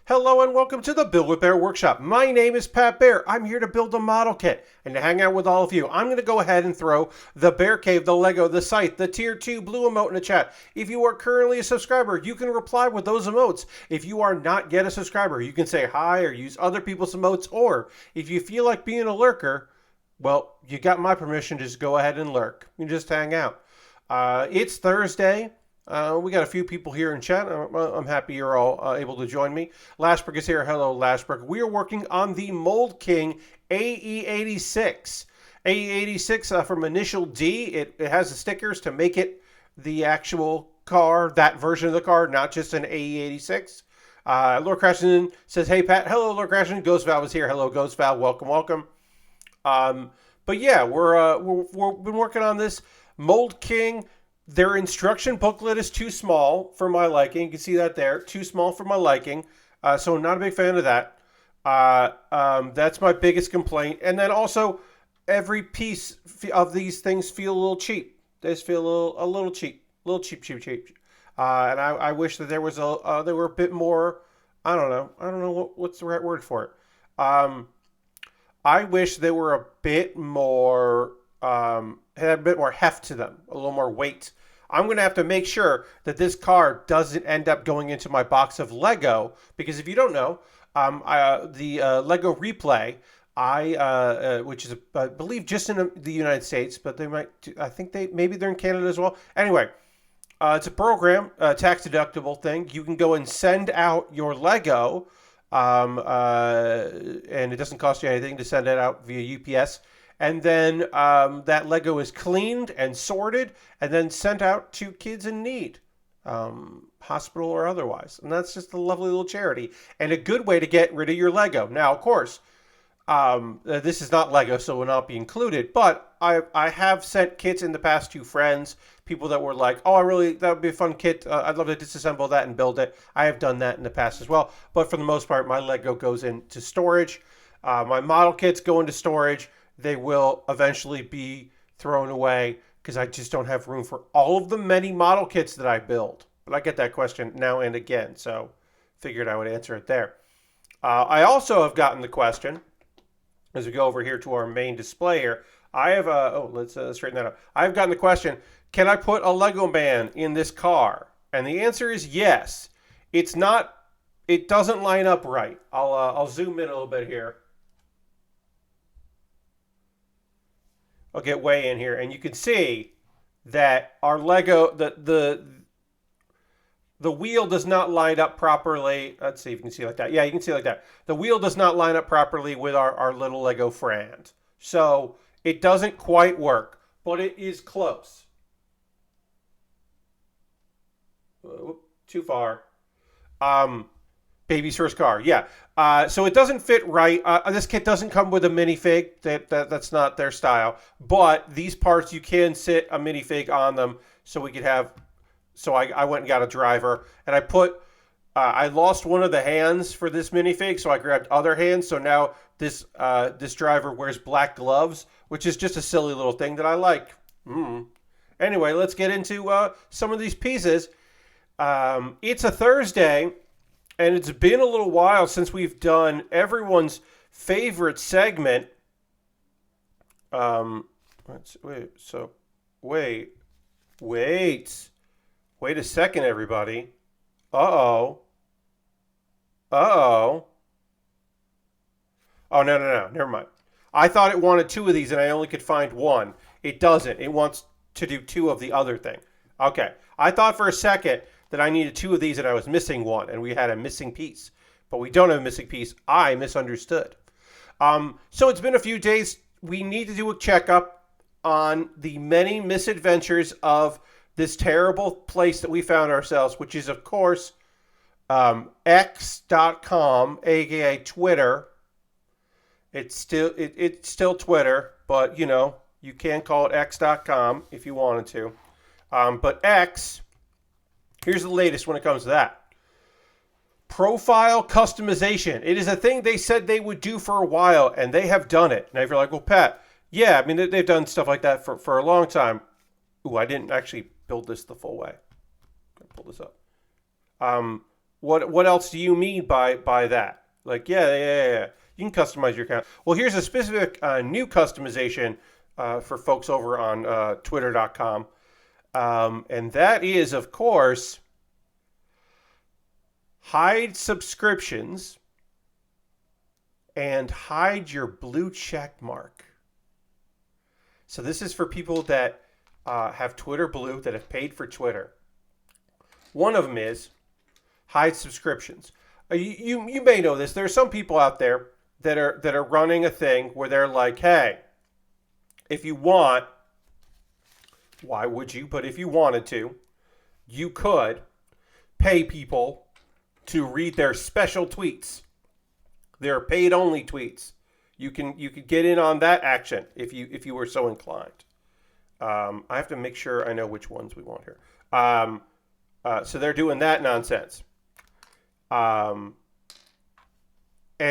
Hello and welcome to the Build with Baer workshop. My name is Pat Baer. I'm here to build a model kit and to hang out with all of you. I'm going to go ahead and throw the Baer Cave, the Lego, the site, the Tier 2 blue emote in the chat. If you are currently a subscriber, you can reply with those emotes. If you are not yet a subscriber, you can say hi or use other people's emotes. Or if you feel like being a lurker, well, you got my permission to just go ahead and lurk. You can just hang out. It's Thursday. We got a few people here in chat. I'm happy you're all able to join me. Lashbrook is here. Hello, Lashbrook. We are working on the Mould King AE86. AE86 from Initial D. It has the stickers to make it the actual car, that version of the car, not just an AE86. Lord Crashington says, hey, Pat. Hello, Lord Crashington. Ghost Valve is here. Hello, Ghost Valve. Welcome, welcome. But yeah, we've been working on this Mould King. Their instruction booklet is too small for my liking. You can see that there. Too small for my liking. So I'm not a big fan of that. That's my biggest complaint. And then also, every piece of these things feel a little cheap. They just feel a little cheap. A little cheap. And I wish that there was they were a bit more, I don't know what's the right word for it. I wish they were a bit more, had a bit more heft to them, a little more weight. I'm going to have to make sure that this car doesn't end up going into my box of Lego, because if you don't know, the Lego Replay, which is, I believe, just in the United States, but they might, I think maybe they're in Canada as well. Anyway, it's a program, a tax-deductible thing. You can go and send out your Lego, and it doesn't cost you anything to send it out via UPS. And then that Lego is cleaned and sorted and then sent out to kids in need, hospital or otherwise. And that's just a lovely little charity and a good way to get rid of your Lego. Now, of course, this is not Lego, so it will not be included. But I have sent kits in the past to friends, people that were like, oh, that would be a fun kit. I'd love to disassemble that and build it. I have done that in the past as well. But for the most part, my Lego goes into storage. My model kits go into storage. They will eventually be thrown away because I just don't have room for all of the many model kits that I build. But I get that question now and again, so figured I would answer it there. I also have gotten the question, as we go over here to our main display here, I have let's straighten that up. I've gotten the question, can I put a Lego man in this car? And the answer is yes. It doesn't line up right. I'll zoom in a little bit here. I'll get way in here, and you can see that our Lego, the wheel does not line up properly. Let's see if you can see like that. Yeah, you can see like that. The wheel does not line up properly with our little Lego friend. So it doesn't quite work, but it is close. Too far. Baby's first car, yeah. So it doesn't fit right. This kit doesn't come with a minifig. That's not their style. But these parts, you can sit a minifig on them, so we could have. So I went and got a driver, and I lost one of the hands for this minifig, so I grabbed other hands. So now this driver wears black gloves, which is just a silly little thing that I like. Anyway, let's get into some of these pieces. It's a Thursday. And it's been a little while since we've done everyone's favorite segment. Wait a second, everybody. Oh, no, never mind. I thought it wanted two of these and I only could find one. It doesn't. It wants to do two of the other thing. Okay. I thought for a second that I needed two of these and I was missing one and we had a missing piece. But we don't have a missing piece. I misunderstood. So it's been a few days. We need to do a checkup on the many misadventures of this terrible place that we found ourselves, which is, of course, X.com, aka Twitter. It's still Twitter, but, you can call it X.com if you wanted to. But X... Here's the latest when it comes to that. Profile customization. It is a thing they said they would do for a while, and they have done it. Now, if you're like, well, Pat, yeah, I mean, they've done stuff like that for a long time. Ooh, I didn't actually build this the full way. Pull this up. What else do you mean by that? Like, yeah. You can customize your account. Well, here's a specific new customization for folks over on Twitter.com. And that is, of course, hide subscriptions and hide your blue check mark. So this is for people that have Twitter Blue, that have paid for Twitter. One of them is hide subscriptions. You may know this. There are some people out there that are running a thing where they're like, hey, if you want, why would you? But if you wanted to, you could pay people to read their special tweets, their paid only tweets. You could get in on that action if you were so inclined. I have to make sure I know which ones we want here. So they're doing that nonsense. And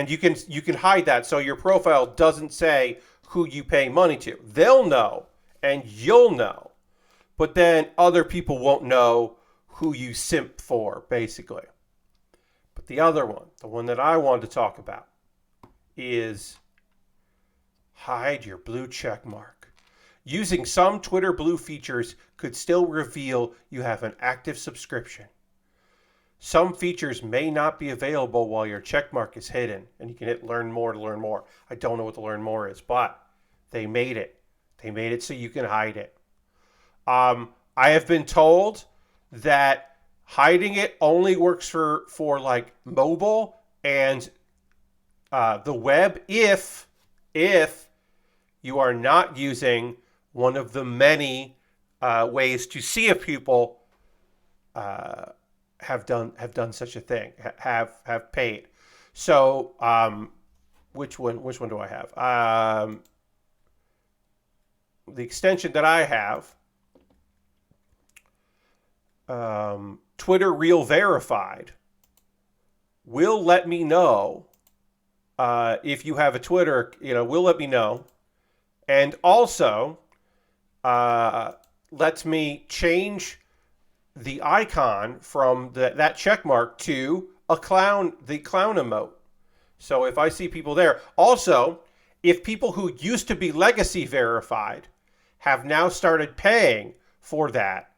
you can hide that so your profile doesn't say who you pay money to. They'll know and you'll know, but then other people won't know who you simp for, basically. But the other one, the one that I wanted to talk about, is hide your blue check mark. Using some Twitter Blue features could still reveal you have an active subscription. Some features may not be available while your checkmark is hidden, and you can hit learn more to learn more. I don't know what the learn more is, but they made it. They made it so you can hide it. I have been told that hiding it only works for like mobile and the web if you are not using one of the many ways to see if people have done such a thing, have paid. So which one do I have? The extension that I have, Twitter Real Verified, will let me know if you have a Twitter. Will let me know, and also lets me change the icon from that check mark to the clown emote. So if I see people there, also, if people who used to be legacy verified have now started paying for that,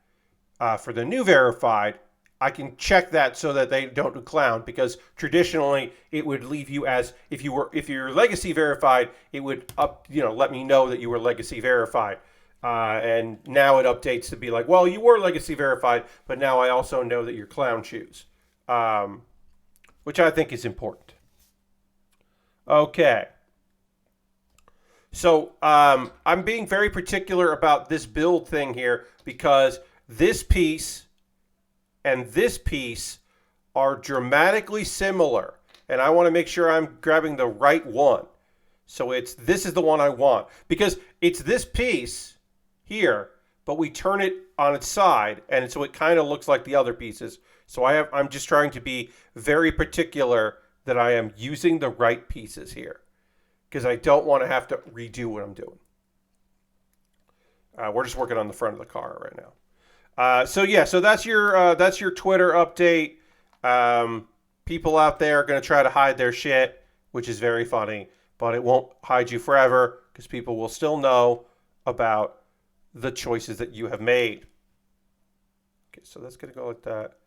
for the new verified, I can check that so that they don't do clown, because traditionally it would leave you as if you're legacy verified, it would let me know that you were legacy verified. And now it updates to be like, well, you were legacy verified, but now I also know that you're clown shoes, which I think is important. Okay. So I'm being very particular about this build thing here, because this piece and this piece are dramatically similar, and I want to make sure I'm grabbing the right one. So this is the one I want, because it's this piece here, but we turn it on its side, and so it kind of looks like the other pieces. So I'm just trying to be very particular that I am using the right pieces here, because I don't want to have to redo what I'm doing. We're just working on the front of the car right now. So that's your Twitter update. People out there are going to try to hide their shit, which is very funny, but it won't hide you forever, because people will still know about the choices that you have made. Okay, so that's going to go like that,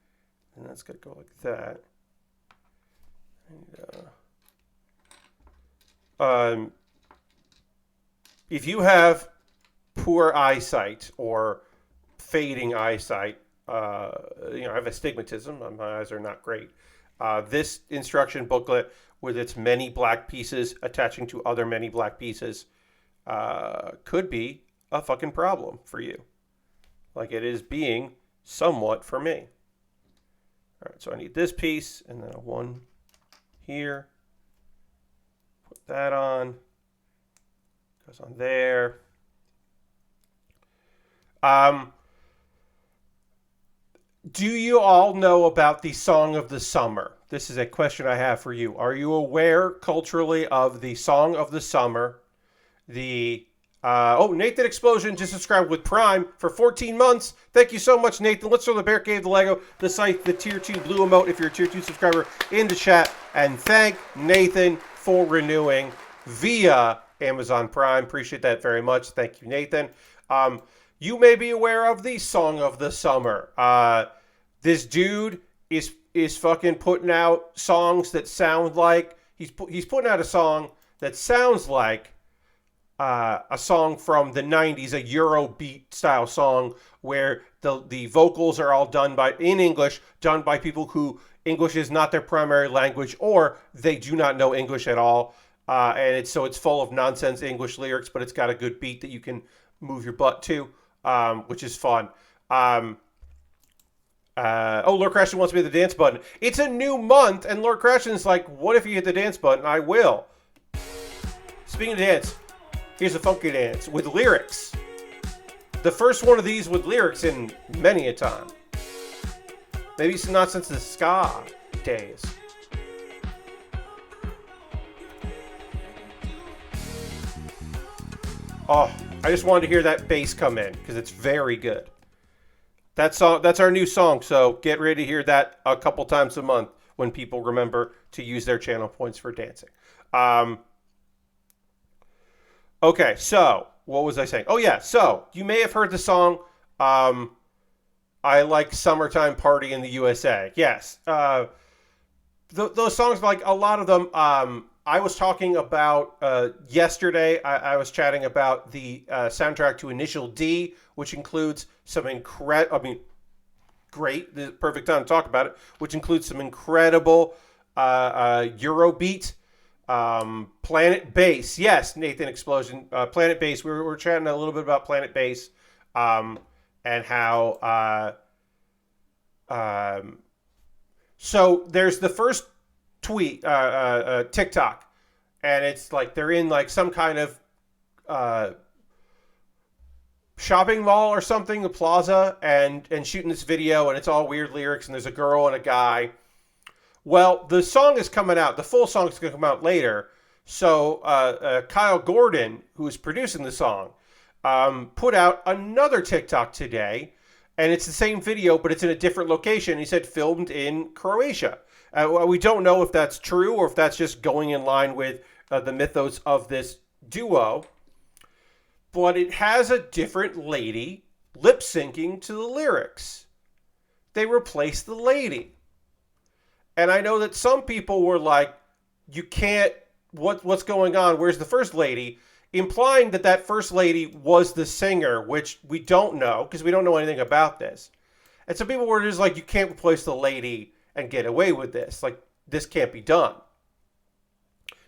and that's going to go like that. And, if you have poor eyesight or fading eyesight, I have astigmatism. My eyes are not great. This instruction booklet, with its many black pieces attaching to other many black pieces, could be a fucking problem for you, like it is being somewhat for me. All right, so I need this piece, and then one here. Put that on. Goes on there. Do you all know about the Song of the Summer? This is a question I have for you. Are you aware culturally of the Song of the Summer, the Nathan Explosion just subscribed with Prime for 14 months. Thank you so much, Nathan. Let's throw the Bear Cave, the Lego, the site, the Tier 2 Blue emote if you're a Tier 2 subscriber in the chat. And thank Nathan for renewing via Amazon Prime. Appreciate that very much. Thank you, Nathan. You may be aware of the Song of the Summer. This dude is fucking putting out songs that sound like... He's putting out a song that sounds like a song from the 90s, a Eurobeat style song where the vocals are all done in English, done by people who English is not their primary language or they do not know English at all. And it's full of nonsense English lyrics, but it's got a good beat that you can move your butt to, which is fun. Lord Crashton wants me to hit the dance button. It's a new month, and Lord Crashton's like, what if you hit the dance button? I will. Speaking of dance, here's a funky dance with lyrics. The first one of these with lyrics in many a time. Maybe it's not since the ska days. Oh, I just wanted to hear that bass come in because it's very good. That's our new song, so get ready to hear that a couple times a month when people remember to use their channel points for dancing. Okay, so what was I saying? Oh yeah, so you may have heard the song I Like Summertime Party in the USA. Yes. Those songs, like a lot of them, I was talking about yesterday. I was chatting about the soundtrack to Initial D, which includes some great, the perfect time to talk about it, which includes some incredible Eurobeat, Planet Bass. Yes, Nathan Explosion, Planet Bass. We were chatting a little bit about Planet Bass and how... So there's the first tweet, TikTok, and it's like they're in like some kind of shopping mall or something, the plaza, and shooting this video, and it's all weird lyrics, and there's a girl and a guy. Well, the song is coming out. The full song is going to come out later. So Kyle Gordon, who is producing the song, put out another TikTok today, and it's the same video, but it's in a different location. He said filmed in Croatia. We don't know if that's true or if that's just going in line with the mythos of this duo. But it has a different lady lip syncing to the lyrics. They replaced the lady. And I know that some people were like, you can't, what's going on? Where's the first lady? Implying that that first lady was the singer, which we don't know because we don't know anything about this. And some people were just like, you can't replace the lady and get away with this. Like, this can't be done.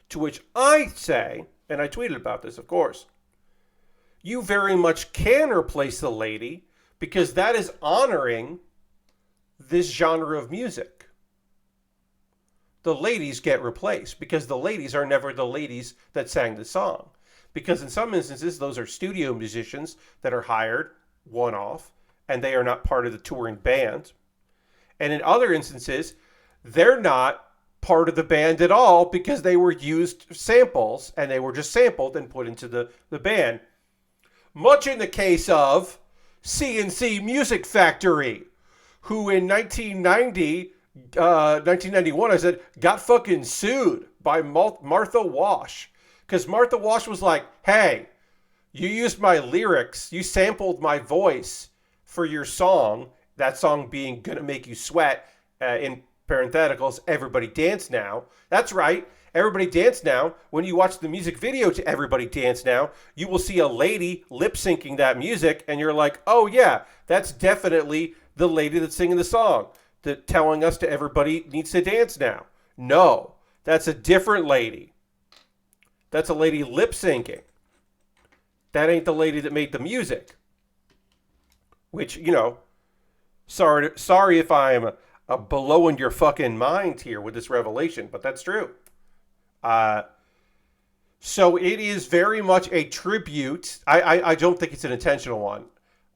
To which I say, and I tweeted about this, of course, you very much can replace the lady because that is honoring this genre of music. The ladies get replaced because the ladies are never the ladies that sang the song. Because in some instances, those are studio musicians that are hired one-off, and they are not part of the touring band. And in other instances, they're not part of the band at all because they were used samples, and they were just sampled and put into the band. Much in the case of C&C Music Factory, who in 1991, I said, got fucking sued by Martha Wash. Because Martha Wash was like, hey, you used my lyrics, you sampled my voice for your song, that song being Gonna Make You Sweat, in parentheticals, Everybody Dance Now. That's right, Everybody Dance Now. When you watch the music video to Everybody Dance Now, you will see a lady lip-syncing that music, and you're like, oh yeah, that's definitely the lady that's singing the song, telling us to everybody needs to dance now. No, that's a different lady. That's a lady lip-syncing. That ain't the lady that made the music. Which, you know, sorry if I'm blowing your fucking mind here with this revelation, but that's true. So it is very much a tribute. I don't think it's an intentional one.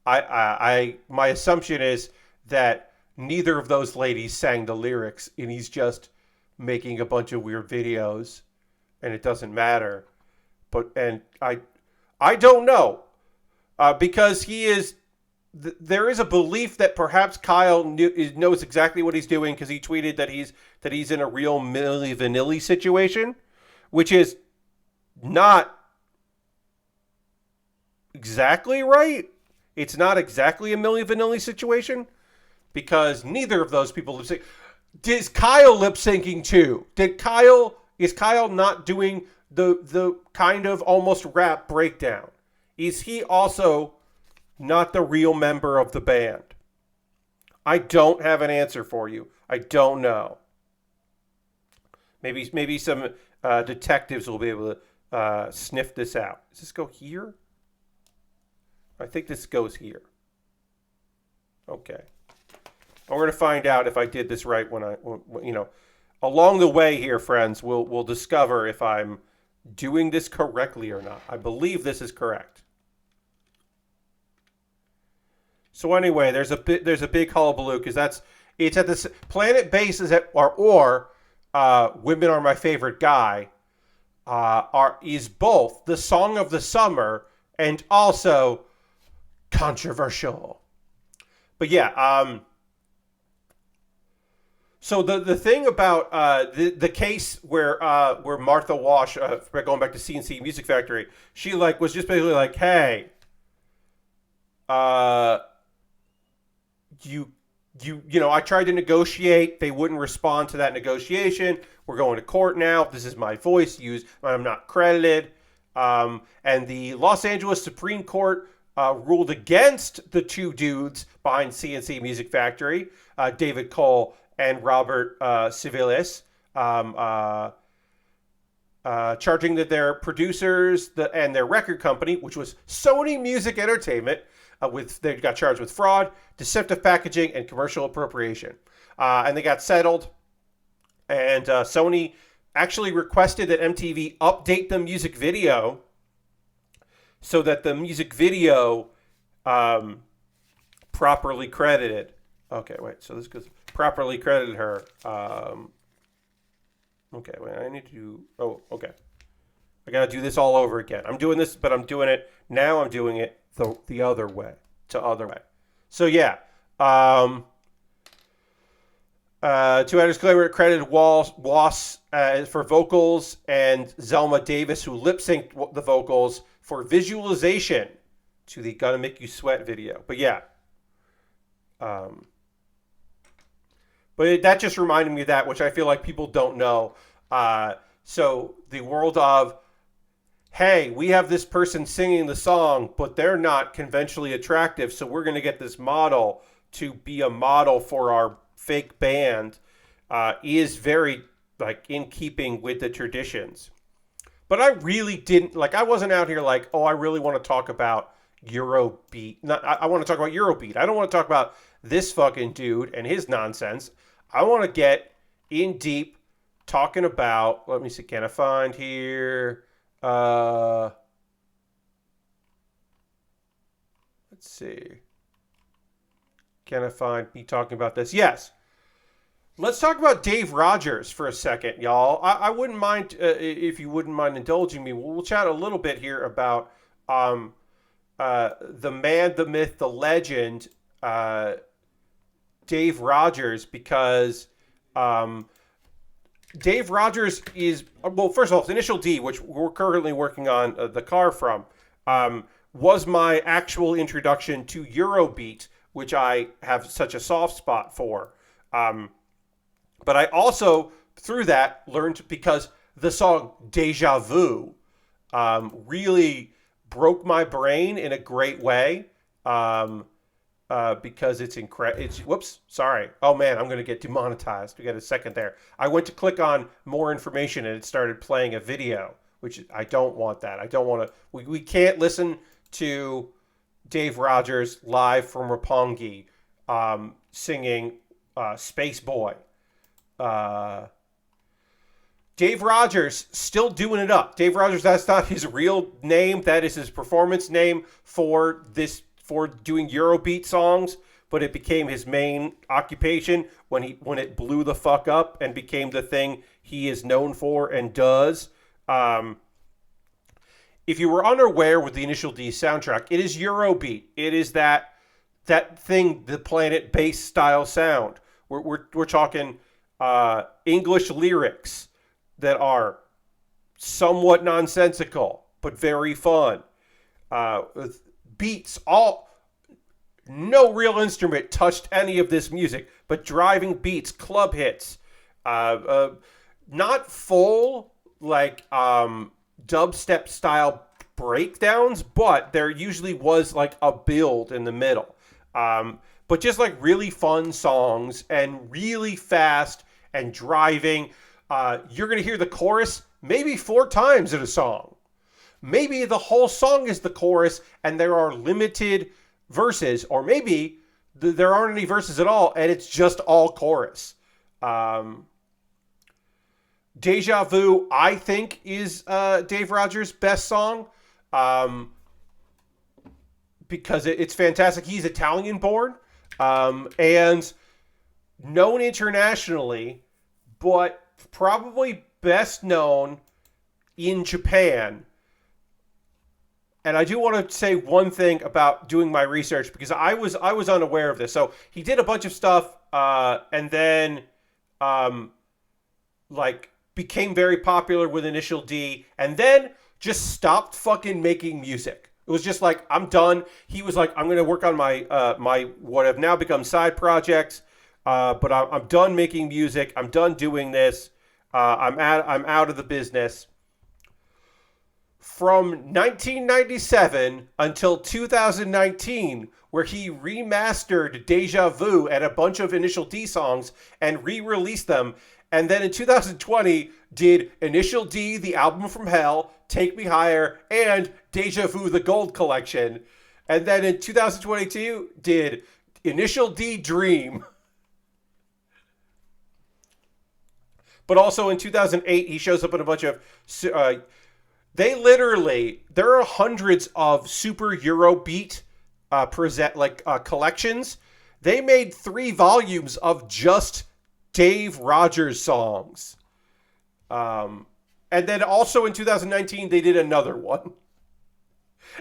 My assumption is that neither of those ladies sang the lyrics, and he's just making a bunch of weird videos. And it doesn't matter, I I don't know. Because he is... there is a belief that perhaps Kyle knows exactly what he's doing because he tweeted that he's in a real Milli Vanilli situation, which is not exactly right. It's not exactly a Milli Vanilli situation because neither of those people lip sync. Is Kyle lip syncing too? Is Kyle not doing the kind of almost rap breakdown? Is he also not the real member of the band? I don't have an answer for you. I don't know. Maybe some detectives will be able to sniff this out. Does this go here? I think this goes here. Okay. We're going to find out if I did this right when along the way here, friends, we'll discover if I'm doing this correctly or not. I believe this is correct. So anyway, there's a big hullabaloo because it's at this Planet Base is at or Women Are My Favorite Guy is both the song of the summer and also controversial. But yeah, so the thing about the case where Martha Wash, going back to CNC Music Factory, she was just basically like, hey, I tried to negotiate. They wouldn't respond to that negotiation. We're going to court now. This is my voice used. I'm not credited. And the Los Angeles Supreme Court ruled against the two dudes behind CNC Music Factory, David Cole and Robert Civilis, charging that their producers and their record company, which was Sony Music Entertainment, they got charged with fraud, deceptive packaging, and commercial appropriation. And they got settled. And Sony actually requested that MTV update the music video so that the music video properly credited. Okay, wait. So this goes properly credited her. Okay, wait. I need to. Oh, okay. I gotta do this all over again. I'm doing this, but I'm doing it now. I'm doing it the other way. So yeah. Two Actors Clever credited Was for vocals and Zelma Davis, who lip synced the vocals, for visualization to the Gonna Make You Sweat video. But yeah. But that just reminded me of that, which I feel like people don't know. So the world of, hey, we have this person singing the song, but they're not conventionally attractive, so we're going to get this model to be a model for our fake band, is very in keeping with the traditions. But I really didn't, I wasn't out here I really want to talk about Eurobeat. I want to talk about Eurobeat. I don't want to talk about this fucking dude and his nonsense. I want to get in deep talking about, let me see, can I find here? Let's see. Can I find me talking about this? Yes. Let's talk about Dave Rogers for a second, y'all. I wouldn't mind, if you wouldn't mind indulging me, we'll chat a little bit here about the man, the myth, the legend, Dave Rogers, because Dave Rogers is, well, first of all, Initial D, which we're currently working on the car from, was my actual introduction to Eurobeat, which I have such a soft spot for. But I also, through that, learned, because the song Deja Vu really broke my brain in a great way, because it's incredible. Whoops, sorry. Oh man, I'm going to get demonetized. We got a second there. I went to click on more information and it started playing a video, which I don't want that. I don't want to. We can't listen to Dave Rogers live from Roppongi singing Space Boy. Dave Rogers still doing it up. Dave Rogers, that's not his real name. That is his performance name for doing Eurobeat songs, but it became his main occupation when it blew the fuck up and became the thing he is known for and does. if you were unaware with the Initial D soundtrack, it is Eurobeat. It is that thing, the Planet Bass style sound. We're talking English lyrics that are somewhat nonsensical but very fun. Beats, no real instrument touched any of this music, but driving beats, club hits, not full like dubstep style breakdowns, but there usually was like a build in the middle. But just like really fun songs and really fast and driving. You're going to hear the chorus maybe 4 times in a song. Maybe the whole song is the chorus and there are limited verses, or maybe there aren't any verses at all and it's just all chorus. Deja Vu, I think, is Dave Rogers' best song because it's fantastic. He's Italian born and known internationally, but probably best known in Japan. And I do want to say one thing about doing my research because I was unaware of this. So he did a bunch of stuff and then became very popular with Initial D and then just stopped fucking making music. It was just like, I'm done. He was like, I'm going to work on my my what have now become side projects, but I'm done making music. I'm done doing this. I'm out of the business. From 1997 until 2019, where he remastered Deja Vu and a bunch of Initial D songs and re-released them. And then in 2020, did Initial D, the album from Hell, Take Me Higher, and Deja Vu, the Gold Collection. And then in 2022, did Initial D, Dream. But also in 2008, he shows up in a bunch of... there are hundreds of super Eurobeat collections. They made 3 volumes of just Dave Rogers songs. And then also in 2019, they did another one.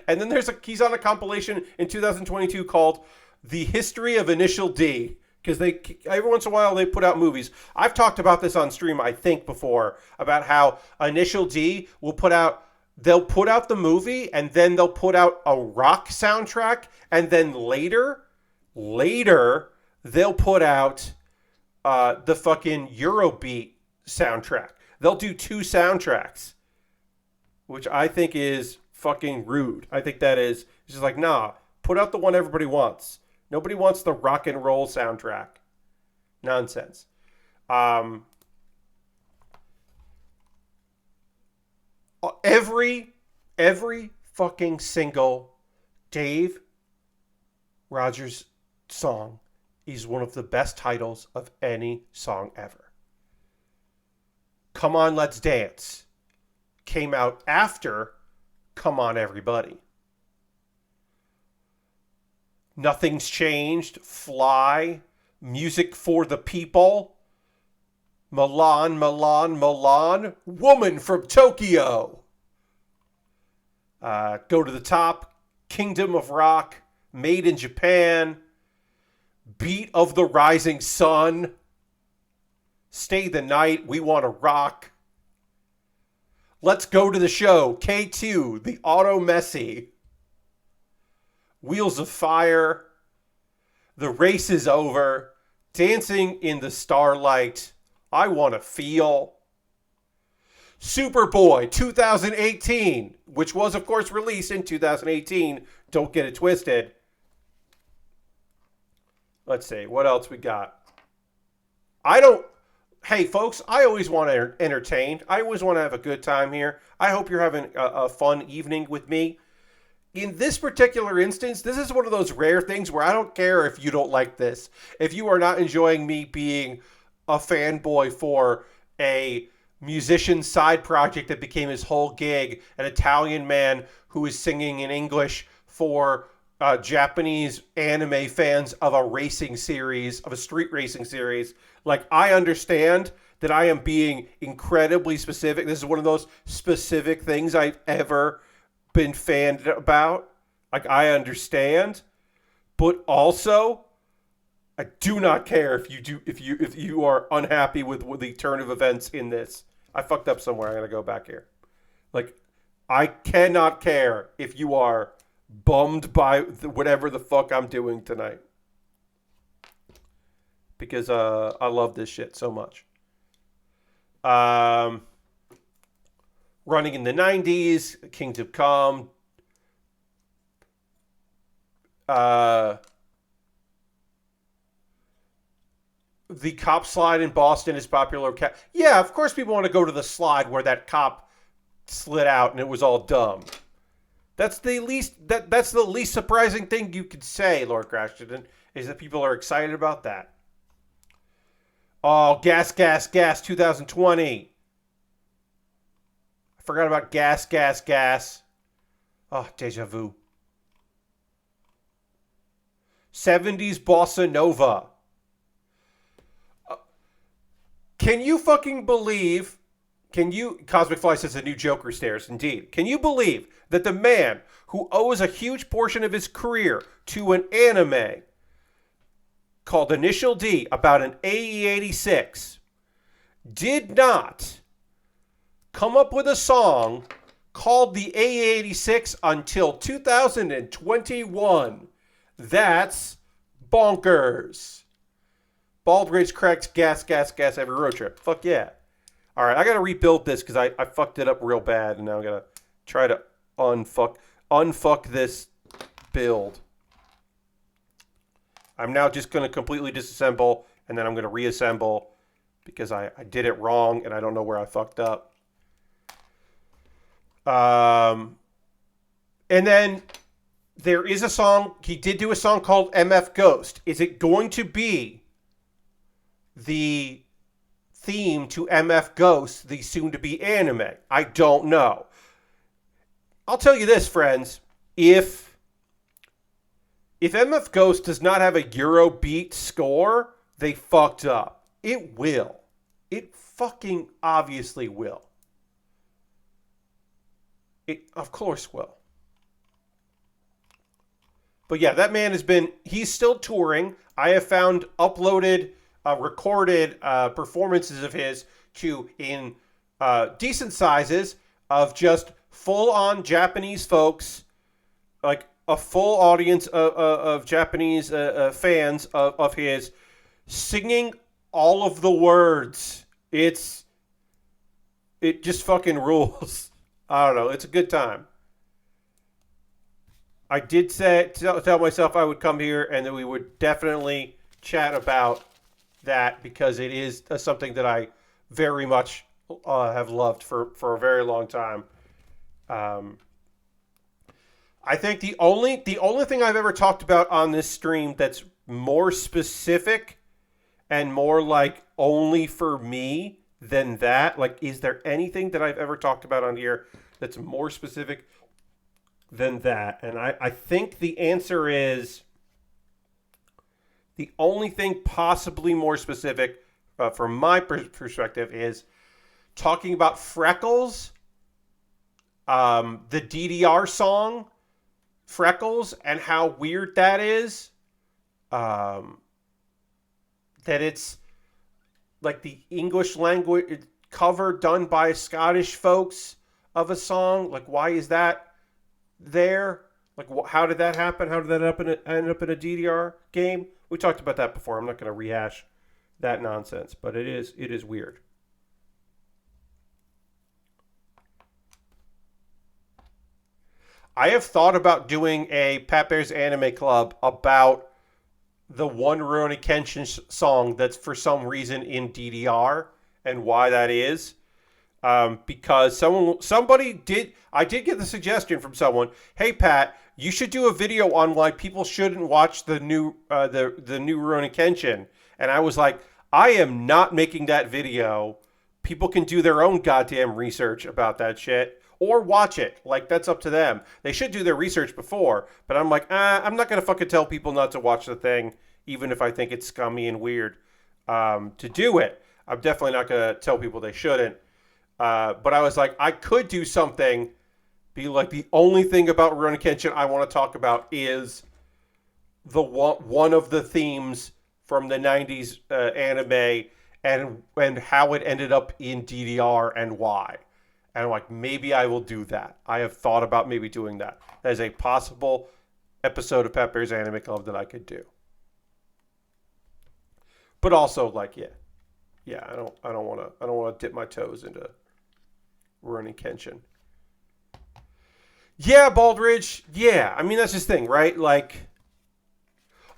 And then he's on a compilation in 2022 called The History of Initial D. Because every once in a while they put out movies. I've talked about this on stream, I think, before, about how Initial D they'll put out the movie and then they'll put out a rock soundtrack, and then later they'll put out the fucking Eurobeat soundtrack. They'll do 2 soundtracks, which I think is fucking rude. I think that is just like, nah, put out the one everybody wants. Nobody wants the rock and roll soundtrack. Nonsense. Every fucking single Dave Rogers song is one of the best titles of any song ever. Come On, Let's Dance came out after Come On, Everybody. Nothing's Changed, Fly, Music for the People, Milan, Milan, Milan, Woman from Tokyo, Go to the Top, Kingdom of Rock, Made in Japan, Beat of the Rising Sun, Stay the Night, We Want to Rock, Let's Go to the Show, K2, The Auto Messi, Wheels of Fire, The Race is Over, Dancing in the Starlight, I Want to Feel, Superboy 2018, which was, of course, released in 2018. Don't get it twisted. Let's see. What else we got? Hey, folks, I always want to entertain. I always want to have a good time here. I hope you're having a fun evening with me. In this particular instance, this is one of those rare things where I don't care if you don't like this. If you are not enjoying me being a fanboy for a musician side project that became his whole gig, an Italian man who is singing in English for Japanese anime fans of a racing series, of a street racing series. Like, I understand that I am being incredibly specific. This is one of those specific things I've ever been fanned about. Like, I understand, but also I do not care if you are unhappy with the turn of events in this. I fucked up somewhere. I gotta go back here. Like, I cannot care if you are bummed by whatever the fuck I'm doing tonight, because I love this shit so much. Running in the 90s, Kings of Calm. The cop slide in Boston is popular. Yeah, of course people want to go to the slide where that cop slid out and it was all dumb. That's the least surprising thing you could say, Lord Crashton, is that people are excited about that. Oh, Gas, 2020. I forgot about Gas. Oh, deja vu. 70s Bossa Nova. Can you fucking believe... Cosmic Fly says the new Joker stares, indeed. Can you believe that the man who owes a huge portion of his career to an anime called Initial D about an AE86 did not come up with a song called the AE86 until 2021? That's bonkers. Bald Rage cracks gas every road trip. Fuck yeah. All right, I got to rebuild this because I fucked it up real bad, and now I got to try to unfuck this build. I'm now just going to completely disassemble, and then I'm going to reassemble because I did it wrong, and I don't know where I fucked up. And then there is a song. He did do a song called MF Ghost. Is it going to be the theme to MF Ghost, the soon-to-be anime? I don't know. I'll tell you this, friends. If MF Ghost does not have a Eurobeat score, they fucked up. It will. It fucking obviously will. It of course will. But yeah, that man he's still touring. I have found uploaded recorded performances of his in decent sizes of just full-on Japanese folks, like a full audience of Japanese fans of his, singing all of the words. It just fucking rules. I don't know. It's a good time. I did tell myself I would come here and that we would definitely chat about that, because it is something that I very much have loved for a very long time. I think the only thing I've ever talked about on this stream that's more specific and more like only for me than that, like, is there anything that I've ever talked about on here that's more specific than that? And I think the answer is the only thing possibly more specific from my perspective is talking about Freckles, the DDR song Freckles, and how weird that is. That it's like the English language cover done by Scottish folks of a song. Like, why is that there? Like, how did that happen? How did that end up in a DDR game? We talked about that before. I'm not going to rehash that nonsense, but it is weird. I have thought about doing a Pat Bear's Anime Club about the one Rurouni Kenshin song that's for some reason in DDR and why that is. Because I did get the suggestion from someone, hey Pat, you should do a video on why people shouldn't watch the new Rurouni Kenshin. And I was like, I am not making that video. People can do their own goddamn research about that shit or watch it. Like, that's up to them. They should do their research before. But I'm like, I'm not going to fucking tell people not to watch the thing, even if I think it's scummy and weird to do it. I'm definitely not going to tell people they shouldn't. But I was like, I could do something Be like, the only thing about Rurouni Kenshin I want to talk about is the one of the themes from the 90s anime and how it ended up in DDR and why. And I'm like, maybe I will do that. I have thought about maybe doing that. That is a possible episode of Pat Bear's Anime Club that I could do. But also, like, I don't want to dip my toes into Rurouni Kenshin. Yeah, Baldridge. Yeah, I mean, that's his thing, right? Like,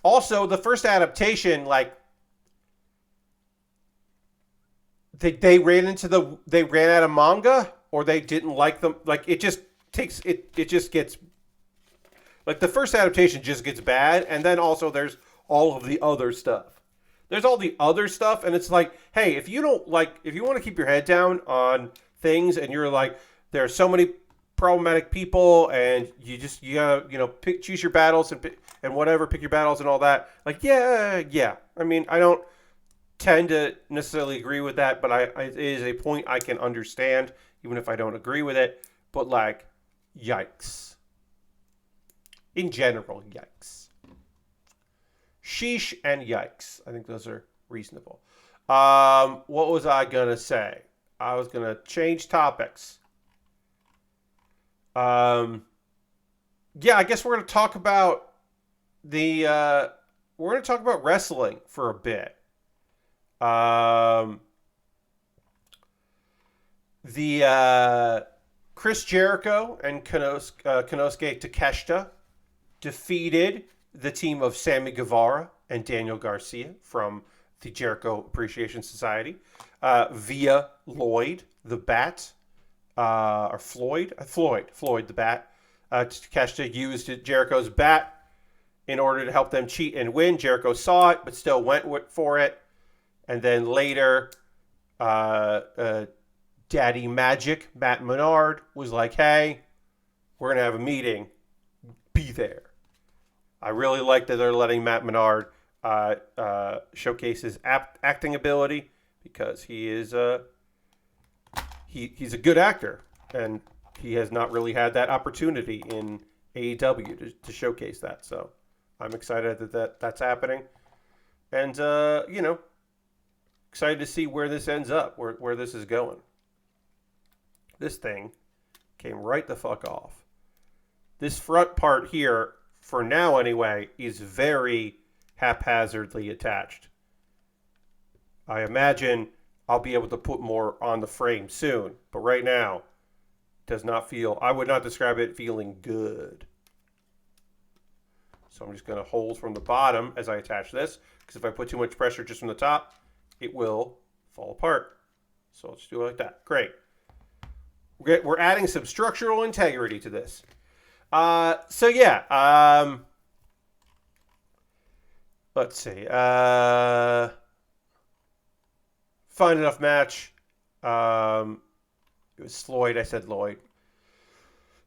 also the first adaptation, like, they ran out of manga, or they didn't like them. Like, it just gets, like, the first adaptation just gets bad, and then also there's all of the other stuff. There's all the other stuff, and it's like, hey, if you want to keep your head down on things, and you're like, there are so many problematic people, and you gotta, choose your battles and whatever, pick your battles and all that. Like, yeah. I mean, I don't tend to necessarily agree with that, but it is a point I can understand, even if I don't agree with it. But, like, yikes. In general, yikes. Sheesh and yikes. I think those are reasonable. What was I going to say? I was going to change topics. Yeah, I guess we're going to talk about wrestling for a bit. Chris Jericho and Konosuke Takeshita defeated the team of Sammy Guevara and Daniel Garcia from the Jericho Appreciation Society via Lloyd the Bat, or Floyd the Bat. Takeshita used Jericho's bat in order to help them cheat and win. Jericho saw it, but still went for it. And then later, Daddy Magic, Matt Menard, was like, hey, we're going to have a meeting. Be there. I really like that they're letting Matt Menard showcase his acting ability, because he is he's a good actor, and he has not really had that opportunity in AEW to showcase that. So I'm excited that's happening, and excited to see where this ends up, where this is going. This thing came right the fuck off. This front part here, for now anyway, is very haphazardly attached. I imagine I'll be able to put more on the frame soon, but right now, I would not describe it feeling good. So I'm just going to hold from the bottom as I attach this, because if I put too much pressure just from the top, it will fall apart. So let's do it like that. Great. We're adding some structural integrity to this. Let's see. Fine enough match. It was Floyd. I said Lloyd.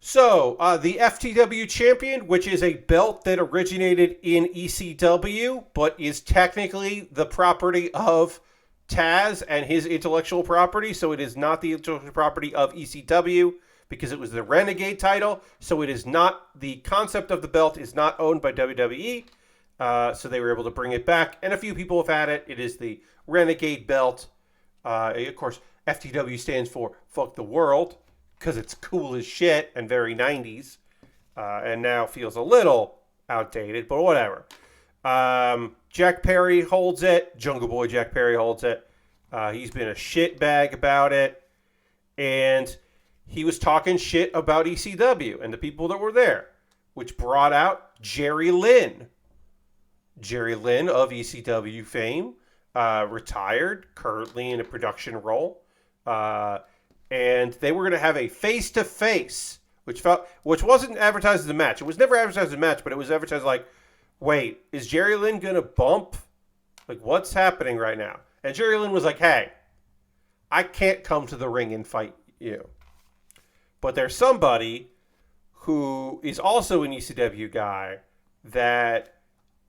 So, the FTW champion, which is a belt that originated in ECW, but is technically the property of Taz and his intellectual property. So it is not the intellectual property of ECW, because it was the Renegade title. So it is not, the concept of the belt is not owned by WWE. So they were able to bring it back. And a few people have had it. It is the Renegade belt. Of course, FTW stands for Fuck the World, because it's cool as shit and very 90s. And now feels a little outdated, but whatever. Jack Perry holds it. Jungle Boy Jack Perry holds it. He's been a shitbag about it. And he was talking shit about ECW and the people that were there, which brought out Jerry Lynn. Jerry Lynn of ECW fame, retired, currently in a production role. And they were going to have a face-to-face, which wasn't advertised as a match. It was never advertised as a match, but it was advertised like, wait, is Jerry Lynn going to bump? Like, what's happening right now? And Jerry Lynn was like, hey, I can't come to the ring and fight you. But there's somebody who is also an ECW guy that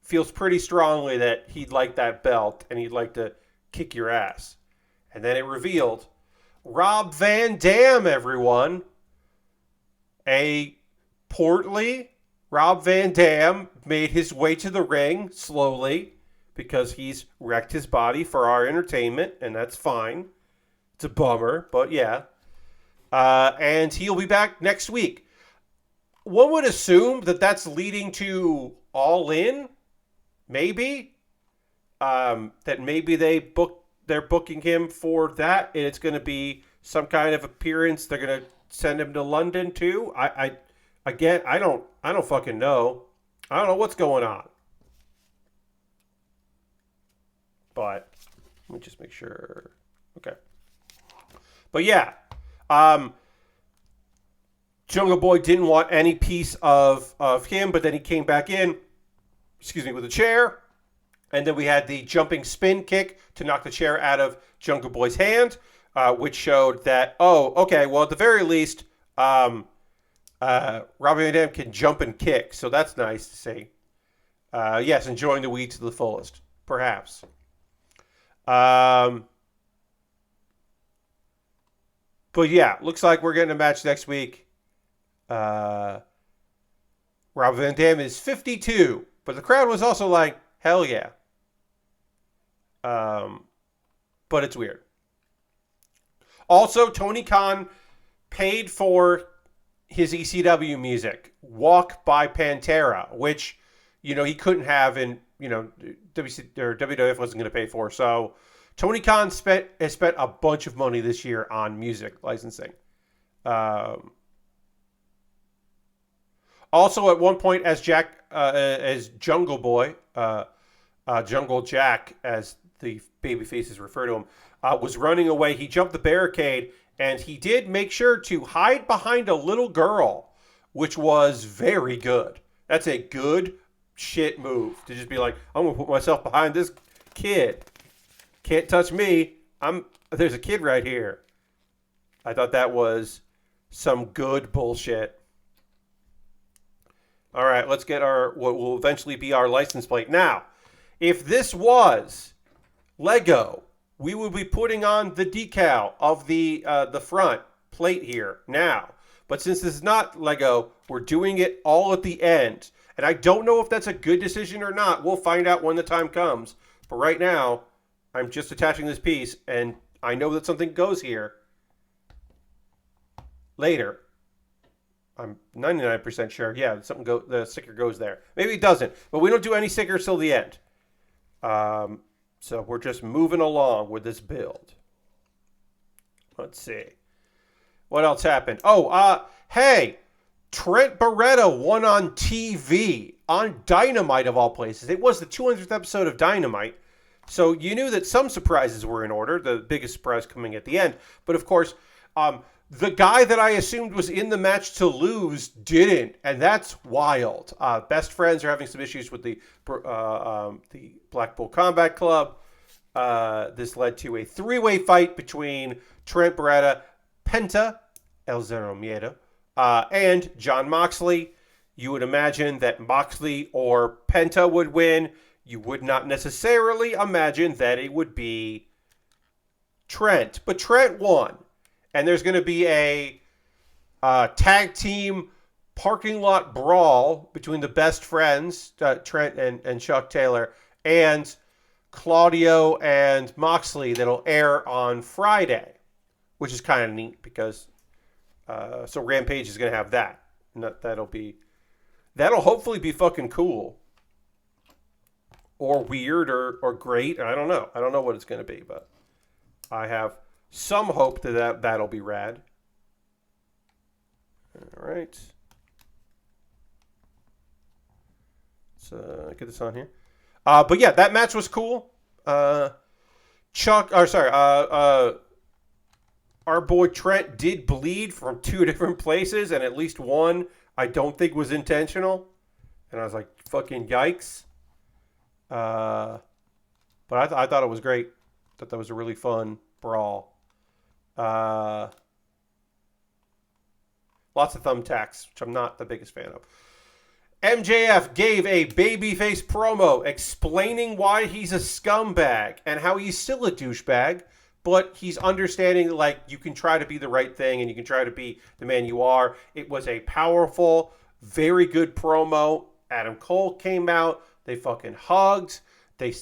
feels pretty strongly that he'd like that belt and he'd like to kick your ass. And then it revealed Rob Van Dam, everyone. A portly Rob Van Dam made his way to the ring slowly because he's wrecked his body for our entertainment, and that's fine. It's a bummer, but yeah. And he'll be back next week. One would assume that that's leading to All In, maybe. That maybe they're booking him for that, and it's going to be some kind of appearance. They're going to send him to London too. I don't fucking know. I don't know what's going on. But let me just make sure. Okay. But yeah, Jungle Boy didn't want any piece of him, but then he came back in, with a chair. And then we had the jumping spin kick to knock the chair out of Jungle Boy's hand, which showed that, at the very least, Robbie Van Dam can jump and kick. So that's nice to see. Yes, enjoying the weed to the fullest, perhaps. But yeah, looks like we're getting a match next week. Rob Van Dam is 52, but the crowd was also like, hell yeah. But it's weird. Also, Tony Khan paid for his ECW music, Walk by Pantera, which, he couldn't have and, WWF wasn't going to pay for. So Tony Khan has spent a bunch of money this year on music licensing. Also, at one point, as Jungle Boy, Jungle Jack, as the baby faces refer to him, was running away, he jumped the barricade, and he did make sure to hide behind a little girl, which was very good. That's a good shit move, to just be like, I'm going to put myself behind this kid. Can't touch me. There's a kid right here. I thought that was some good bullshit. All right, let's get what will eventually be our license plate. Now, if this was Lego, we would be putting on the decal of the front plate here now. But since this is not Lego, we're doing it all at the end. And I don't know if that's a good decision or not. We'll find out when the time comes. But right now, I'm just attaching this piece, and I know that something goes here later. I'm 99% sure. Yeah, the sticker goes there. Maybe it doesn't, but we don't do any stickers till the end. So we're just moving along with this build. Let's see. What else happened? Hey, Trent Beretta won on TV, on Dynamite of all places. It was the 200th episode of Dynamite, so you knew that some surprises were in order, the biggest surprise coming at the end. But of course, the guy that I assumed was in the match to lose didn't, and that's wild. Best Friends are having some issues with the Black Bull Combat Club. This led to a three-way fight between Trent Beretta, Penta, El Zero Miedo, and Jon Moxley. You would imagine that Moxley or Penta would win. You would not necessarily imagine that it would be Trent, but Trent won. And there's going to be a tag team parking lot brawl between the Best Friends, Trent and Chuck Taylor, and Claudio and Moxley that'll air on Friday, which is kind of neat because so Rampage is going to have that. That'll hopefully be fucking cool. Or weird or great. I don't know. I don't know what it's going to be, but I have some hope that'll be rad. All right. Let's get this on here. But yeah, that match was cool. Our boy Trent did bleed from two different places, and at least one I don't think was intentional. And I was like, fucking yikes. But I thought it was great. I thought that was a really fun brawl. Lots of thumbtacks, which I'm not the biggest fan of. MJF gave a babyface promo explaining why he's a scumbag and how he's still a douchebag, but he's understanding like you can try to be the right thing and you can try to be the man you are. It was a powerful, very good promo. Adam Cole came out. They fucking hugged. They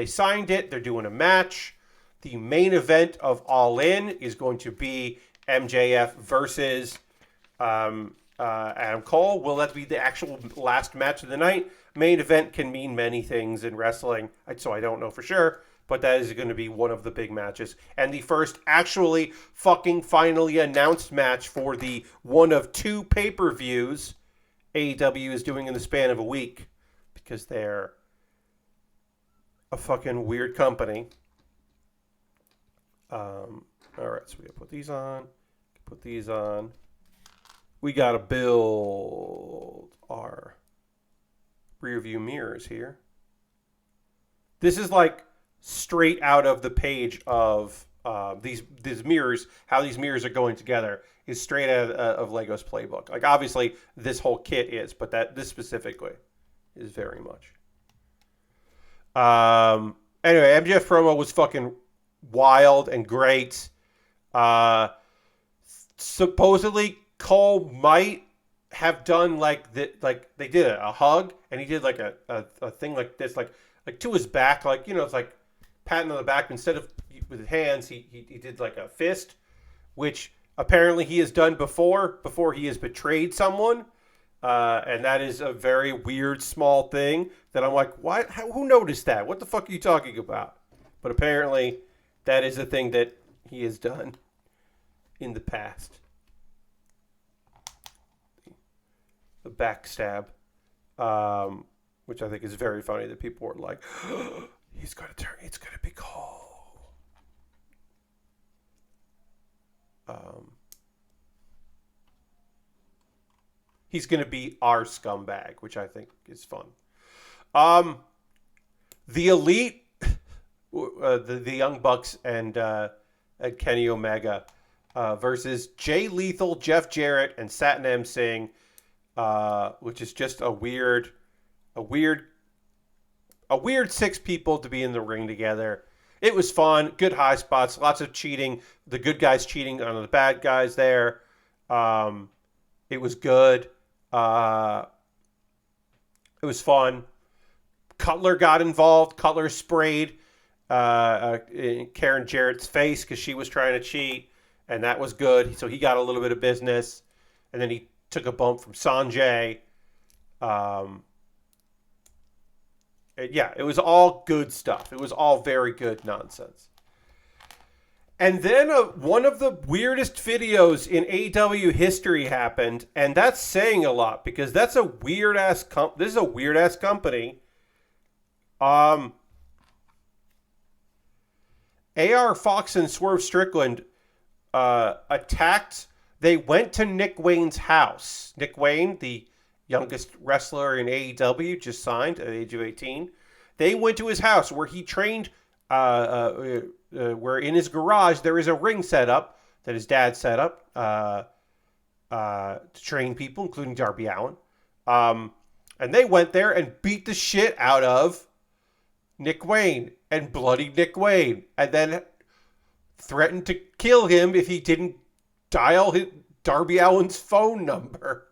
signed it. They're doing a match. The main event of All In is going to be MJF versus Adam Cole. Will that be the actual last match of the night? Main event can mean many things in wrestling, so I don't know for sure, but that is going to be one of the big matches. And the first actually fucking finally announced match for the one of two pay-per-views AEW is doing in the span of a week, because they're a fucking weird company. All right, so we gotta put these on. Put these on. We gotta build our rear view mirrors here. This is like straight out of the page of these mirrors. How these mirrors are going together is straight out of Lego's playbook. Like obviously this whole kit is, but this specifically is very much. Anyway, MJF promo was fucking wild and great. Supposedly Cole might have done like they did a hug, and he did like a thing like this, like to his back, like, you know, it's like patting on the back. Instead of with his hands, he did like a fist, which apparently he has done before he has betrayed someone. And that is a very weird small thing that I'm like, why? Who noticed that? What the fuck are you talking about? But apparently that is a thing that he has done in the past. The backstab, which I think is very funny that people were like, he's going to turn, it's going to be Cole. He's going to be our scumbag, which I think is fun. The Elite, the Young Bucks and Kenny Omega versus Jay Lethal, Jeff Jarrett, and Satnam Singh, which is just a weird six people to be in the ring together. It was fun, good high spots, lots of cheating. The good guys cheating on the bad guys there. It was good. It was fun. Cutler got involved. Cutler sprayed Karen Jarrett's face because she was trying to cheat, and that was good. So he got a little bit of business, and then he took a bump from Sanjay. Yeah, it was all good stuff. It was all very good nonsense. And then one of the weirdest videos in AEW history happened, and that's saying a lot because that's a weird ass. This is a weird ass company. AR Fox and Swerve Strickland attacked. They went to Nick Wayne's house. Nick Wayne, the youngest wrestler in AEW, just signed at the age of 18. They went to his house where he trained. Where in his garage there is a ring set up that his dad set up to train people, including Darby Allin. And they went there and beat the shit out of Nick Wayne and bloodied Nick Wayne, and then threatened to kill him if he didn't dial Darby Allin's phone number.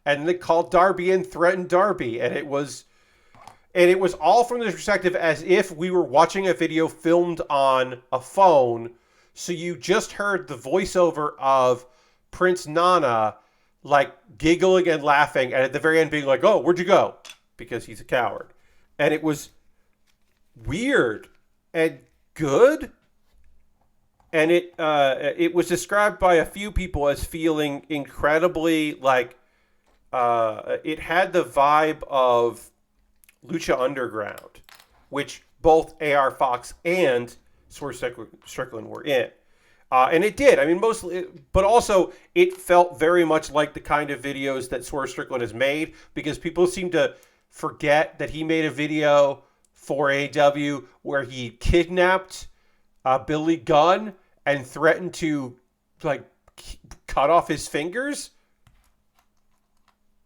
And they called Darby and threatened Darby, and it was all from the perspective as if we were watching a video filmed on a phone. So you just heard the voiceover of Prince Nana, like giggling and laughing, and at the very end being like, "Oh, where'd you go?" Because he's a coward. And it was weird and good. And it was described by a few people as feeling incredibly like it had the vibe of Lucha Underground, which both AR Fox and Swerve Strickland were in. And it did. I mean, mostly, but also it felt very much like the kind of videos that Swerve Strickland has made, because people seem to forget that he made a video for AEW where he kidnapped Billy Gunn and threatened to like cut off his fingers.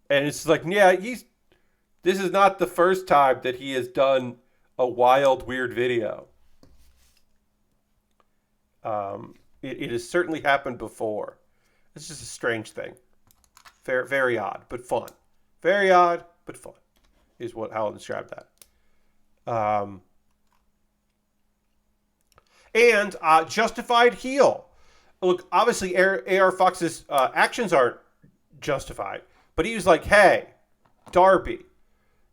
And it's like, yeah, this is not the first time that he has done a wild, weird video. It has certainly happened before. It's just a strange thing. Very, very odd, but fun. Very odd, but fun is how I'll describe that. And justified heel. Look, obviously, AR Fox's actions aren't justified, but he was like, "Hey, Darby,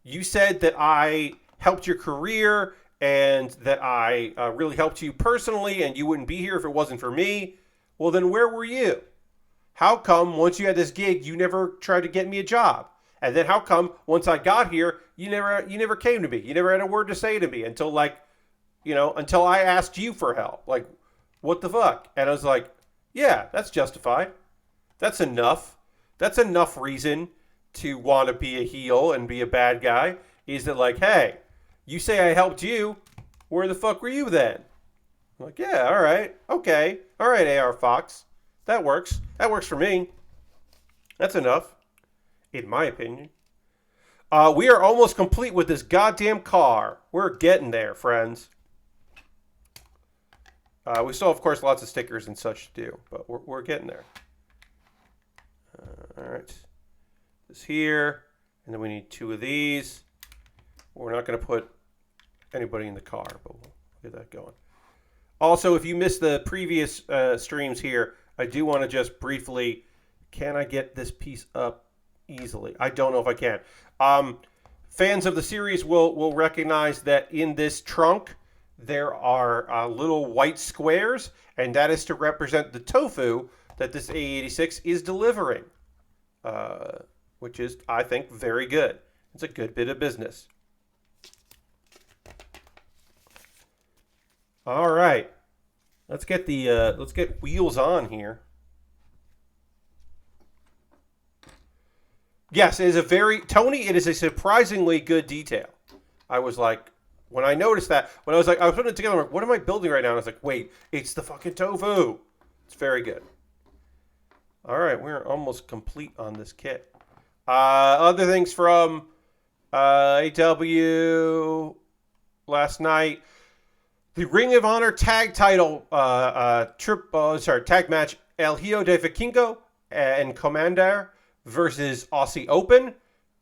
you said that I helped your career and that I really helped you personally, and you wouldn't be here if it wasn't for me. Well, then where were you? How come once you had this gig, you never tried to get me a job? And then how come once I got here, you never came to me? You never had a word to say to me until until I asked you for help. Like, what the fuck?" And I was like, "Yeah, that's justified. That's enough. That's enough reason to want to be a heel and be a bad guy. Is that like, hey, you say I helped you. Where the fuck were you then?" I'm like, "Yeah, all right. Okay. All right, AR Fox. That works. That works for me. That's enough, in my opinion." We are almost complete with this goddamn car. We're getting there, friends. We still, of course, lots of stickers and such to do, but we're getting there. All right. This here, and then we need 2 of these. We're not going to put anybody in the car, but we'll get that going. Also, if you missed the previous streams here, I do want to just briefly, can I get this piece up easily? I don't know if I can. Fans of the series will recognize that in this trunk, there are little white squares, and that is to represent the tofu that this AE86 is delivering, which is, I think, very good. It's a good bit of business. All right, let's get wheels on here. Yes, it is it is a surprisingly good detail. I was like, when I noticed that, I was putting it together, I'm like, what am I building right now? And I was like, wait, it's the fucking tofu. It's very good. All right, we're almost complete on this kit. Other things from AW last night. The Ring of Honor tag title tag match, El Hijo de Vikingo and Commander versus Aussie Open.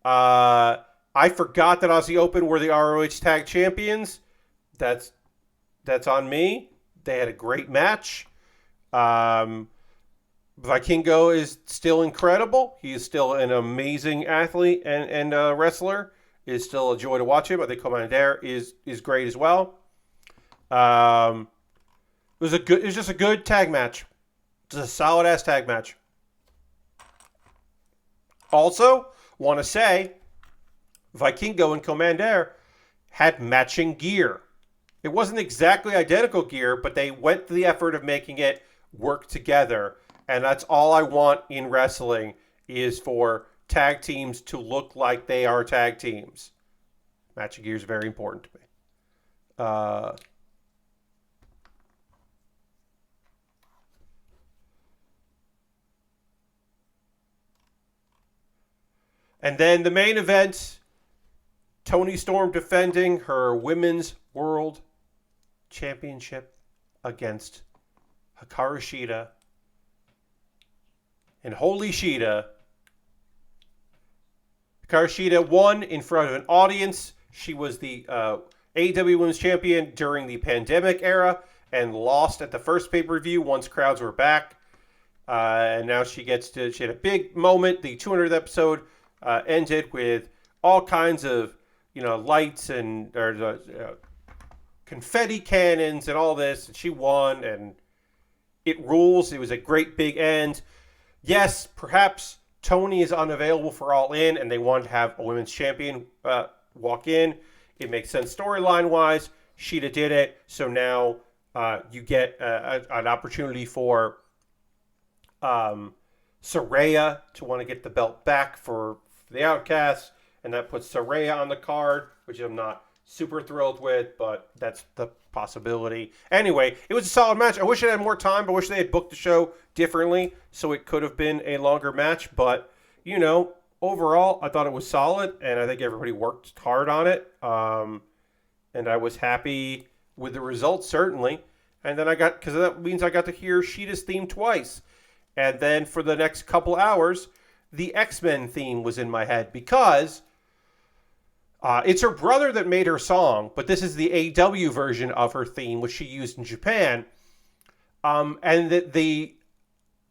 I forgot that Aussie Open were the ROH Tag Champions. That's on me. They had a great match. Vikingo is still incredible. He is still an amazing athlete and wrestler. It is still a joy to watch him. I think Commander is great as well. It was just a good tag match. Just a solid ass tag match. Also, want to say, Vikingo and Commander had matching gear. It wasn't exactly identical gear, but they went to the effort of making it work together. And that's all I want in wrestling, is for tag teams to look like they are tag teams. Matching gear is very important to me. And then the main event, Toni Storm defending her Women's World Championship against Hikaru Shida. And holy Shida. Hikaru Shida won in front of an audience. She was the AEW Women's Champion during the pandemic era and lost at the first pay-per-view once crowds were back. And now she had a big moment. The 200th episode ended with all kinds of, lights and confetti cannons and all this. And she won, and it rules. It was a great big end. Yes, perhaps Toni is unavailable for All In, and they wanted to have a women's champion walk in. It makes sense storyline-wise. Shida did it, so now you get an opportunity for Saraya to want to get the belt back for the Outcasts, and that puts Saraya on the card, which I'm not super thrilled with, but that's the possibility. Anyway, it was a solid match. I wish it had more time. I wish they had booked the show differently, so it could have been a longer match. But, overall, I thought it was solid, and I think everybody worked hard on it. And I was happy with the results, certainly. And then because that means I got to hear Sheeta's theme twice. And then for the next couple hours, the X-Men theme was in my head because it's her brother that made her song, but this is the AW version of her theme, which she used in Japan. And the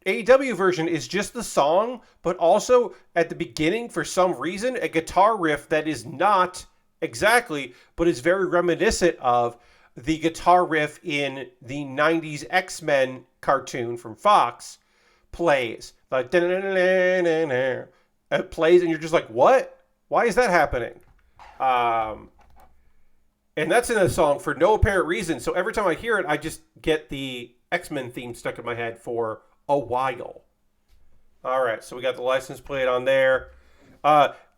AW version is just the song, but also at the beginning, for some reason, a guitar riff that is not exactly, but is very reminiscent of the guitar riff in the 90s X-Men cartoon from Fox plays. Like, it plays, and you're just like, what? Why is that happening? And that's in a song for no apparent reason. So every time I hear it, I just get the X-Men theme stuck in my head for a while. All right, so we got the license plate on there.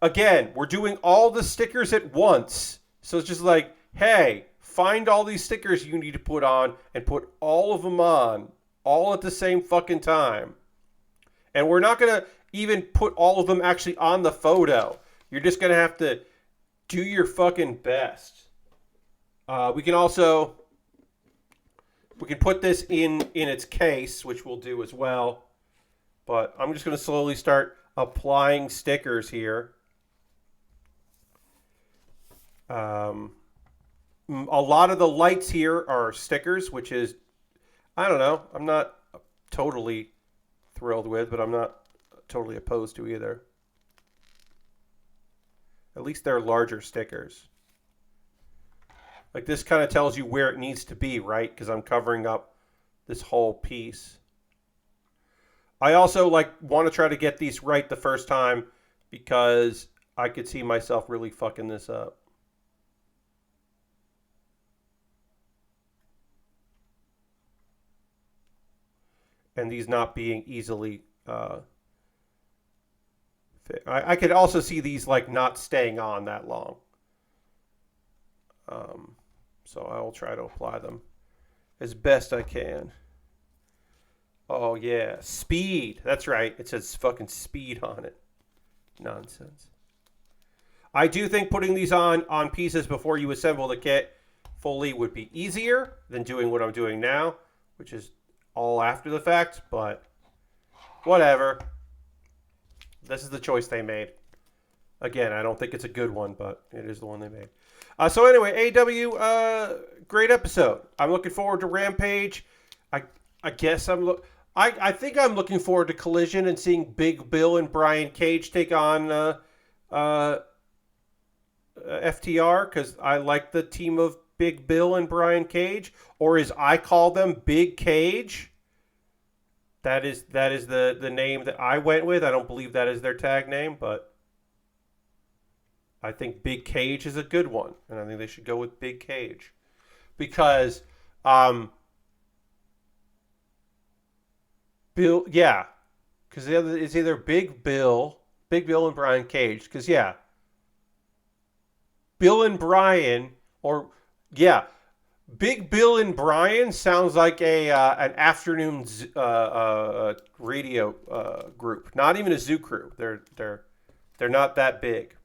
Again, we're doing all the stickers at once. So it's just like, hey, find all these stickers you need to put on and put all of them on all at the same fucking time. And we're not going to even put all of them actually on the photo. You're just going to have to do your fucking best. We can put this in its case, which we'll do as well. But I'm just going to slowly start applying stickers here. A lot of the lights here are stickers, which is, I don't know, I'm not totally thrilled with, but I'm not totally opposed to either. At least they're larger stickers. Like, this kind of tells you where it needs to be, right? Because I'm covering up this whole piece. I also want to try to get these right the first time because I could see myself really fucking this up. And these not being easily fit. I could also see these not staying on that long. So I will try to apply them as best I can. Oh yeah, speed. That's right. It says fucking speed on it. Nonsense. I do think putting these on pieces before you assemble the kit fully would be easier than doing what I'm doing now, which is all after the fact, but whatever. This is the choice they made. Again, I don't think it's a good one, but it is the one they made. So anyway, AW, great episode. I'm looking forward to Rampage. I guess I think I'm looking forward to Collision and seeing Big Bill and Brian Cage take on FTR, because I like the team of Big Bill and Brian Cage, or as I call them, Big Cage. That is the name that I went with. I don't believe that is their tag name, but I think Big Cage is a good one, and I think they should go with Big Cage because Bill, yeah, because it's either Big Bill and Brian Cage, because yeah, Bill and Brian, or yeah, Big Bill and Brian sounds like an afternoon radio group, not even a zoo crew. They're not that big.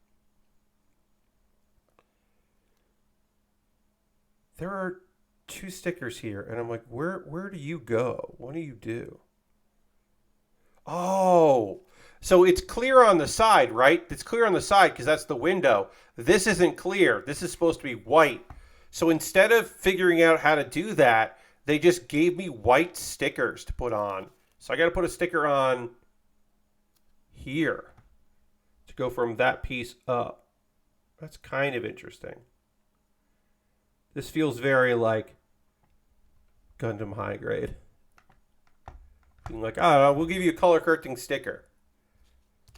There are 2 stickers here, and I'm like, where do you go? What do you do? Oh, so it's clear on the side, right? It's clear on the side because that's the window. This isn't clear. This is supposed to be white. So instead of figuring out how to do that, they just gave me white stickers to put on. So I got to put a sticker on here to go from that piece up. That's kind of interesting. This feels very like Gundam High Grade. Being like, I don't know, we'll give you a color correcting sticker.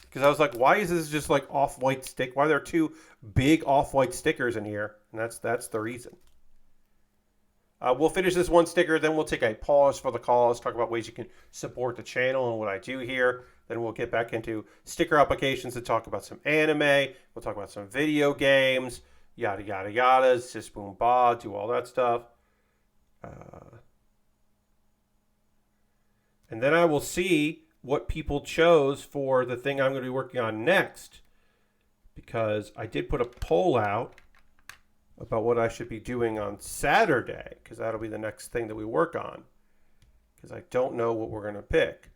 Because I was like, why is this just like off-white stick? Why are there 2 big off-white stickers in here? And that's the reason. We'll finish this one sticker, then we'll take a pause for the cause, talk about ways you can support the channel and what I do here. Then we'll get back into sticker applications and talk about some anime. We'll talk about some video games. Yada, yada, yada, sis, boom, ba, do all that stuff. And then I will see what people chose for the thing I'm going to be working on next. Because I did put a poll out about what I should be doing on Saturday, because that'll be the next thing that we work on, because I don't know what we're going to pick.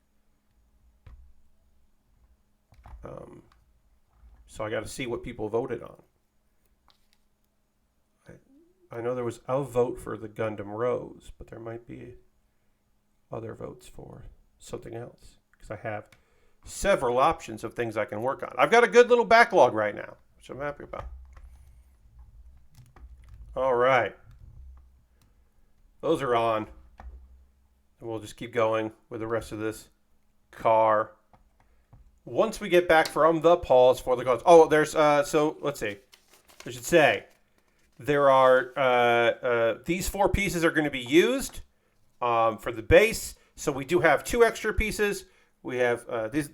So I got to see what people voted on. I know there was a vote for the Gundam Rose, but there might be other votes for something else, because I have several options of things I can work on. I've got a good little backlog right now, which I'm happy about. All right. Those are on. And we'll just keep going with the rest of this car. Once we get back from the pause for the cause. Oh, there's, so let's see. I should say, there are, these 4 pieces are going to be used for the base. So we do have 2 extra pieces. We have, there's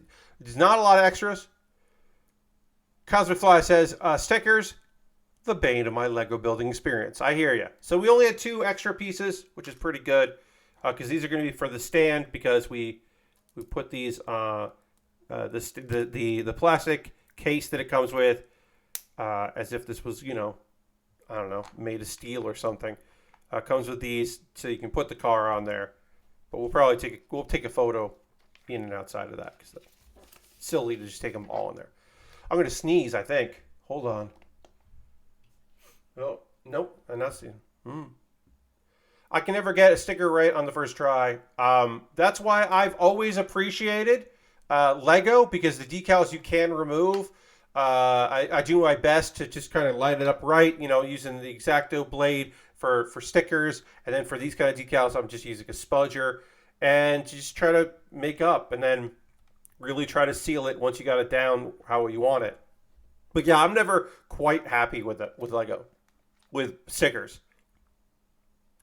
not a lot of extras. Cosmic Fly says, stickers, the bane of my Lego building experience. I hear you. So we only had 2 extra pieces, which is pretty good. Because these are going to be for the stand, because we put these, the plastic case that it comes with, as if this was, you know, I don't know, made of steel or something. Comes with these, so you can put the car on there. But we'll probably take a photo in and outside of that, because it's silly to just take them all in there. I'm going to sneeze, I think. Hold on. Oh, nope, I'm not sneezing. I can never get a sticker right on the first try. That's why I've always appreciated Lego, because the decals you can remove. I do my best to just kind of line it up right, you know, using the X-Acto blade for stickers. And then for these kind of decals, I'm just using a spudger and just try to make up and then really try to seal it once you got it down how you want it. But yeah, I'm never quite happy with it, with Lego, with stickers,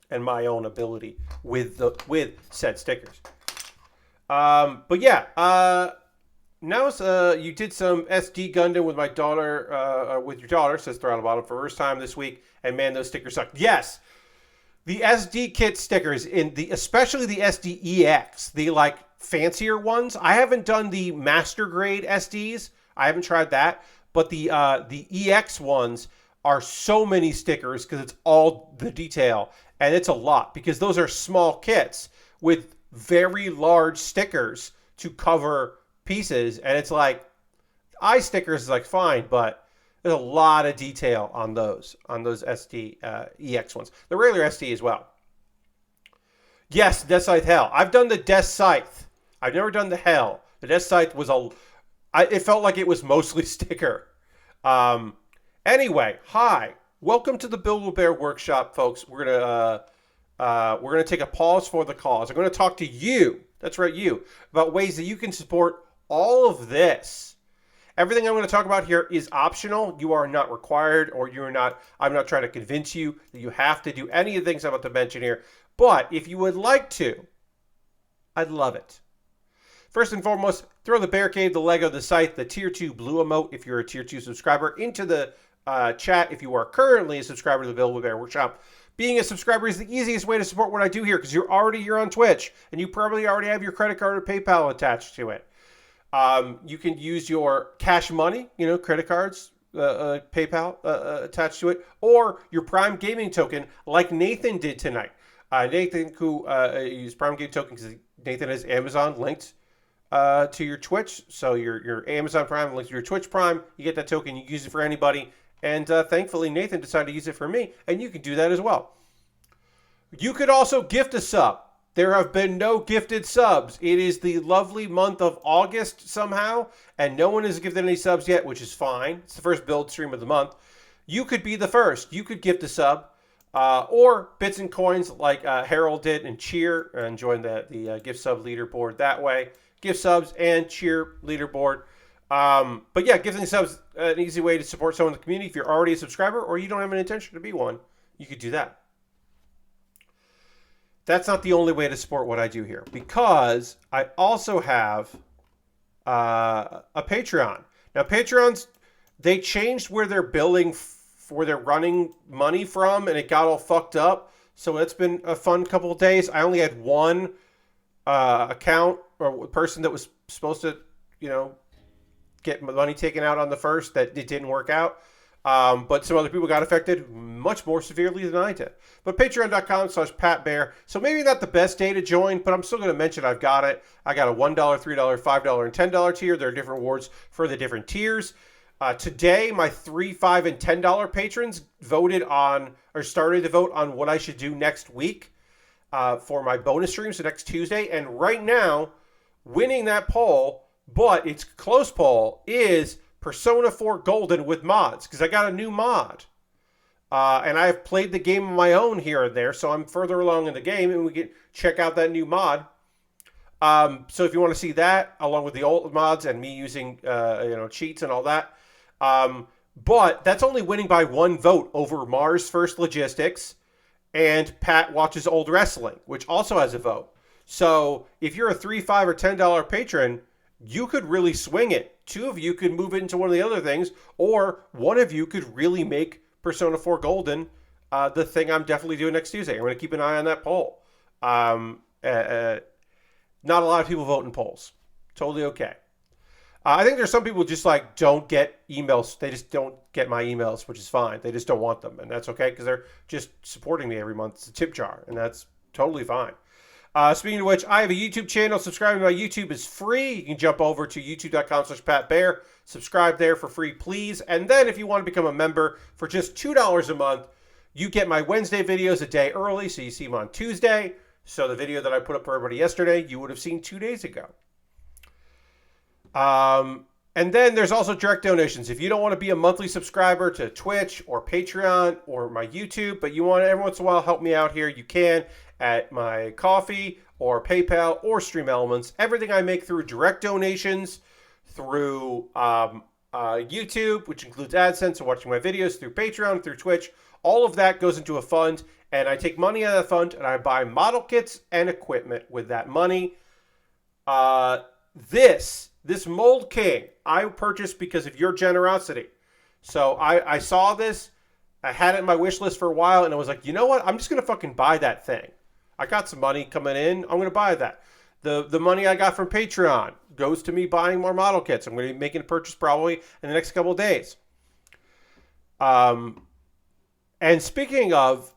and my own ability with said stickers. But yeah, now you did some SD Gundam with my daughter, with your daughter, says Throttle Bottom, for first time this week, and man, those stickers suck. Yes, the SD kit stickers, especially the SDEX, the like fancier ones. I haven't done the master grade SDs. I haven't tried that, but the EX ones are so many stickers because it's all the detail, and it's a lot because those are small kits with very large stickers to cover pieces, and it's like eye stickers is like fine, but there's a lot of detail on those SD EX ones. The regular SD as well. Yes, Death Scythe Hell. I've done the Death Scythe. I've never done the Hell. The Death Scythe was it felt like it was mostly sticker. Anyway, hi. Welcome to the Build with Baer workshop, folks. We're gonna take a pause for the cause. I'm gonna talk to you. That's right, you, about ways that you can support all of this. Everything I'm going to talk about here is optional. You are not required, or I'm not trying to convince you that you have to do any of the things I'm about to mention here. But if you would like to, I'd love it. First and foremost, throw the Bear Cave, the Lego, the Scythe, the Tier 2 Blue emote if you're a Tier 2 subscriber into the chat if you are currently a subscriber to the Build with Baer workshop. Being a subscriber is the easiest way to support what I do here because you're already here on Twitch, and you probably already have your credit card or PayPal attached to it. You can use your cash money, credit cards, PayPal attached to it, or your Prime Gaming token like Nathan did tonight. Nathan, who used Prime Gaming token because Nathan has Amazon linked to your Twitch. So your Amazon Prime links to your Twitch Prime. You get that token, you use it for anybody. And thankfully, Nathan decided to use it for me, and you can do that as well. You could also gift a sub. There have been no gifted subs. It is the lovely month of August somehow, and no one has gifted any subs yet, which is fine. It's the first build stream of the month. You could be the first. You could gift a sub, or bits and coins like Harold did and Cheer, and join the gift sub leaderboard that way. Gift subs and Cheer leaderboard. But yeah, gifting subs an easy way to support someone in the community. If you're already a subscriber or you don't have an intention to be one, you could do that. That's not the only way to support what I do here, because I also have a Patreon. Now, Patreons, they changed where they're billing, where they're running money from, and it got all fucked up. So it's been a fun couple of days. I only had one account or person that was supposed to, get money taken out on the first that it didn't work out. But some other people got affected much more severely than I did. But patreon.com/PatBaer. So maybe not the best day to join, but I'm still going to mention I've got it. I got a $1, $3, $5, and $10 tier. There are different rewards for the different tiers. Today, my $3, $5, and $10 patrons started to vote on what I should do next week for my bonus streams, so next Tuesday. And right now, winning that poll, but it's a close poll, is Persona 4 Golden with mods, because I got a new mod. And I've played the game on my own here and there, so I'm further along in the game, and we can check out that new mod. So if you want to see that, along with the old mods and me using cheats and all that. But that's only winning by one vote over Mars First Logistics and Pat Watches Old Wrestling, which also has a vote. So if you're a $3, $5, or $10 patron, you could really swing it. Two of you could move it into one of the other things, or one of you could really make Persona 4 Golden the thing I'm definitely doing next Tuesday. I'm going to keep an eye on that poll. Not a lot of people vote in polls. Totally okay. I think there's some people just like don't get emails. They just don't get my emails, which is fine. They just don't want them, and that's okay because they're just supporting me every month. It's a tip jar, and that's totally fine. Speaking of which, I have a YouTube channel. Subscribing to my YouTube is free. You can jump over to youtube.com/PatBaer. Subscribe there for free, please. And then if you want to become a member for just $2 a month, you get my Wednesday videos a day early, so you see them on Tuesday. So the video that I put up for everybody yesterday, you would have seen 2 days ago. And then there's also direct donations. If you don't want to be a monthly subscriber to Twitch or Patreon or my YouTube, but you want to every once in a while help me out here, you can at my Coffee or PayPal or Stream Elements. Everything I make through direct donations, through YouTube, which includes AdSense and watching my videos, through Patreon, through Twitch, all of that goes into a fund, and I take money out of the fund and I buy model kits and equipment with that money. This Mould King I purchased because of your generosity. So I saw this, I had it in my wish list for a while, and I was like, you know what? I'm just going to fucking buy that thing. I got some money coming in. I'm going to buy that. The money I got from Patreon goes to me buying more model kits. I'm going to be making a purchase probably in the next couple of days. And speaking of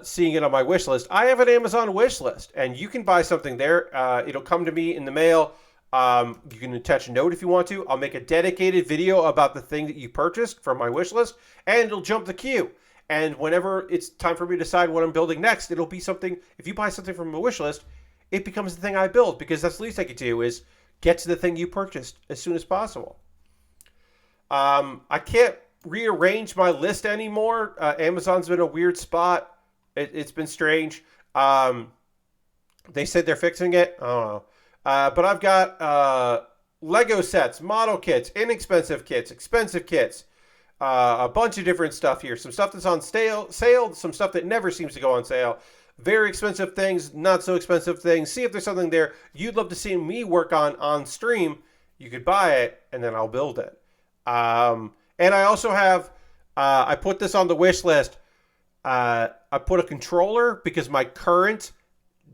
seeing it on my wish list, I have an Amazon wish list, and you can buy something there. It'll come to me in the mail. You can attach a note if you want to. I'll make a dedicated video about the thing that you purchased from my wish list, and it'll jump the queue. And whenever it's time for me to decide what I'm building next, it'll be something. If you buy something from a wish list, it becomes the thing I build, because that's the least I could do is get to the thing you purchased as soon as possible. I can't rearrange my list anymore. Amazon's been a weird spot. It's been strange. They said they're fixing it. I don't know. But I've got Lego sets, model kits, inexpensive kits, expensive kits, a bunch of different stuff here. Some stuff that's on sale, some stuff that never seems to go on sale. Very expensive things, not so expensive things. See if there's something there you'd love to see me work on stream. You could buy it, and then I'll build it. And I also have, I put this on the wish list. I put a controller because my current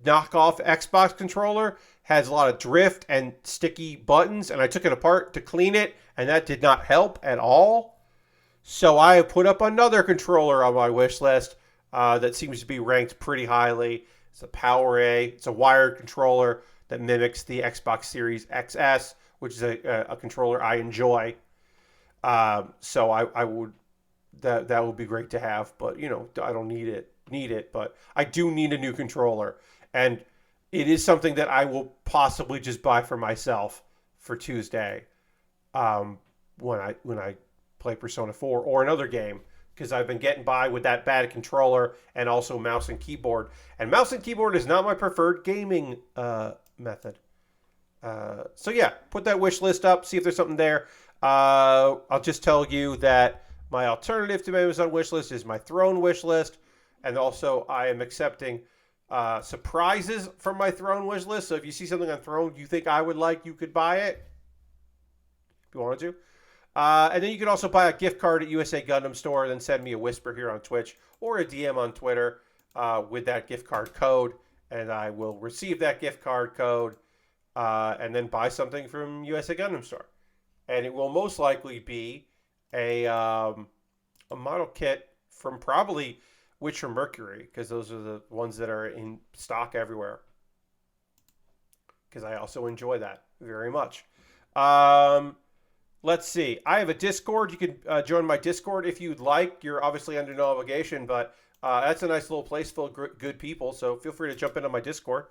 knockoff Xbox controller has a lot of drift and sticky buttons, and I took it apart to clean it, and that did not help at all. So I have put up another controller on my wish list that seems to be ranked pretty highly. It's a Power A. It's a wired controller that mimics the Xbox Series XS, which is a controller I enjoy. So I would that would be great to have, but you know I don't need it, but I do need a new controller, and it is something that I will possibly just buy for myself for Tuesday, when I play Persona 4 or another game, because I've been getting by with that bad controller and also mouse and keyboard. And mouse and keyboard is not my preferred gaming method. So yeah, put that wish list up, see if there's something there. I'll just tell you that my alternative to my Amazon wish list is my Throne wish list, and also I am accepting surprises from my Throne wish list. So if you see something on Throne you think I would like, you could buy it if you wanted to. And then you can also buy a gift card at USA Gundam Store, and then send me a whisper here on Twitch or a DM on Twitter with that gift card code, and I will receive that gift card code and then buy something from USA Gundam Store. And it will most likely be a a model kit from probably Witch from Mercury, because those are the ones that are in stock everywhere. Because I also enjoy that very much. Let's see. I have a Discord. You can join my Discord if you'd like. You're obviously under no obligation, but that's a nice little place full of good people. So feel free to jump into my Discord.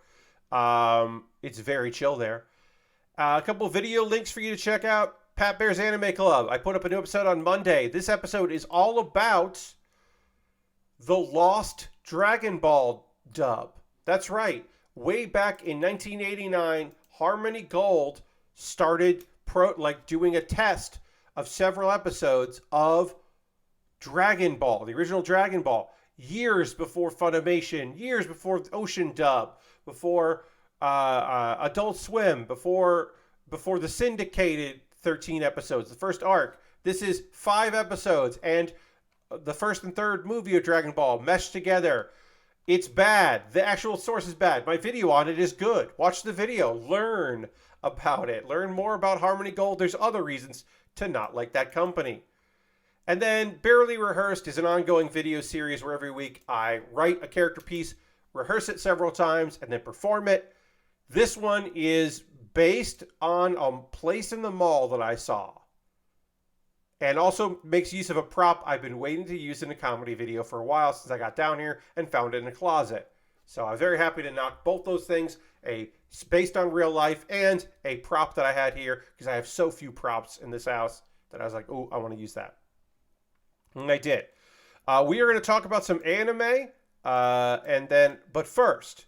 It's very chill there. A couple video links for you to check out. Pat Baer's Anime Club. I put up a new episode on Monday. This episode is all about the Lost Dragon Ball dub. That's right. Way back in 1989, Harmony Gold started doing a test of several episodes of Dragon Ball, the original Dragon Ball, years before Funimation, years before Ocean Dub, before Adult Swim, before the syndicated 13 episodes, the first arc. This is 5 episodes, and the first and third movie of Dragon Ball meshed together. It's bad. The actual source is bad. My video on it is good. Watch the video. Learn about it. Learn more about Harmony Gold. There's other reasons to not like that company. And then Baerly Rehearsed is an ongoing video series where every week I write a character piece, rehearse it several times, and then perform it. This one is based on a place in the mall that I saw. And also makes use of a prop I've been waiting to use in a comedy video for a while since I got down here and found it in a closet. So I was very happy to knock both those things, based on real life and a prop that I had here, because I have so few props in this house that I was like, oh, I want to use that. And I did. We are going to talk about some anime, but first,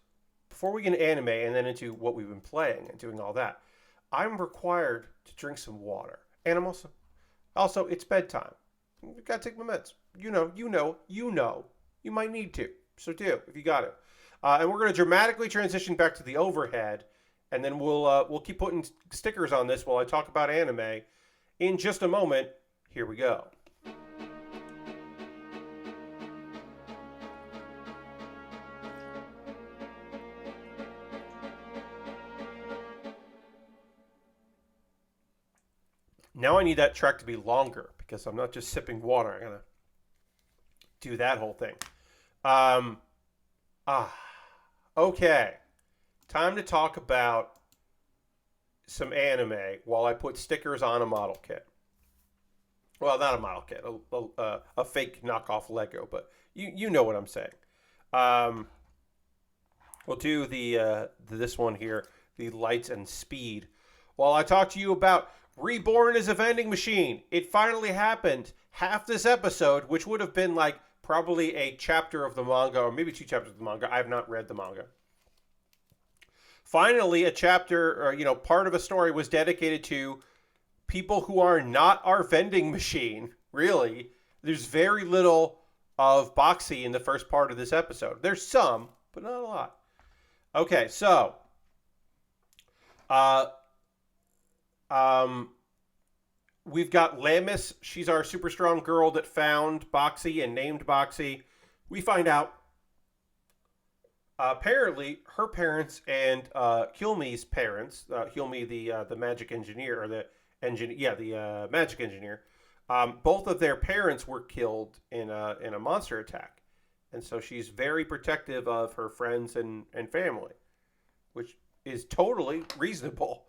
before we get into anime and then into what we've been playing and doing all that, I'm required to drink some water. And I'm also, it's bedtime. You gotta take my meds. You know. You might need to. So do, if you got it. And we're going to dramatically transition back to the overhead, and then we'll keep putting stickers on this while I talk about anime. In just a moment, here we go. Now I need that track to be longer because I'm not just sipping water. I'm going to do that whole thing. Okay. Time to talk about some anime while I put stickers on a model kit. Well, not a model kit, a fake knockoff Lego, but you know what I'm saying. We'll do this one here, the lights and speed. While I talk to you about Reborn is a vending machine. It finally happened. Half this episode, which would have been like probably a chapter of the manga, or maybe 2 chapters of the manga. I have not read the manga. Finally, a chapter, or part of a story was dedicated to people who are not our vending machine. Really, there's very little of Boxy in the first part of this episode. There's some, but not a lot. Okay, so we've got Lamis. She's our super strong girl that found Boxy and named Boxy. We find out apparently her parents and Hilmi's parents, Hilmi the magic engineer, or the magic engineer, both of their parents were killed in a monster attack, and so she's very protective of her friends and family, which is totally reasonable.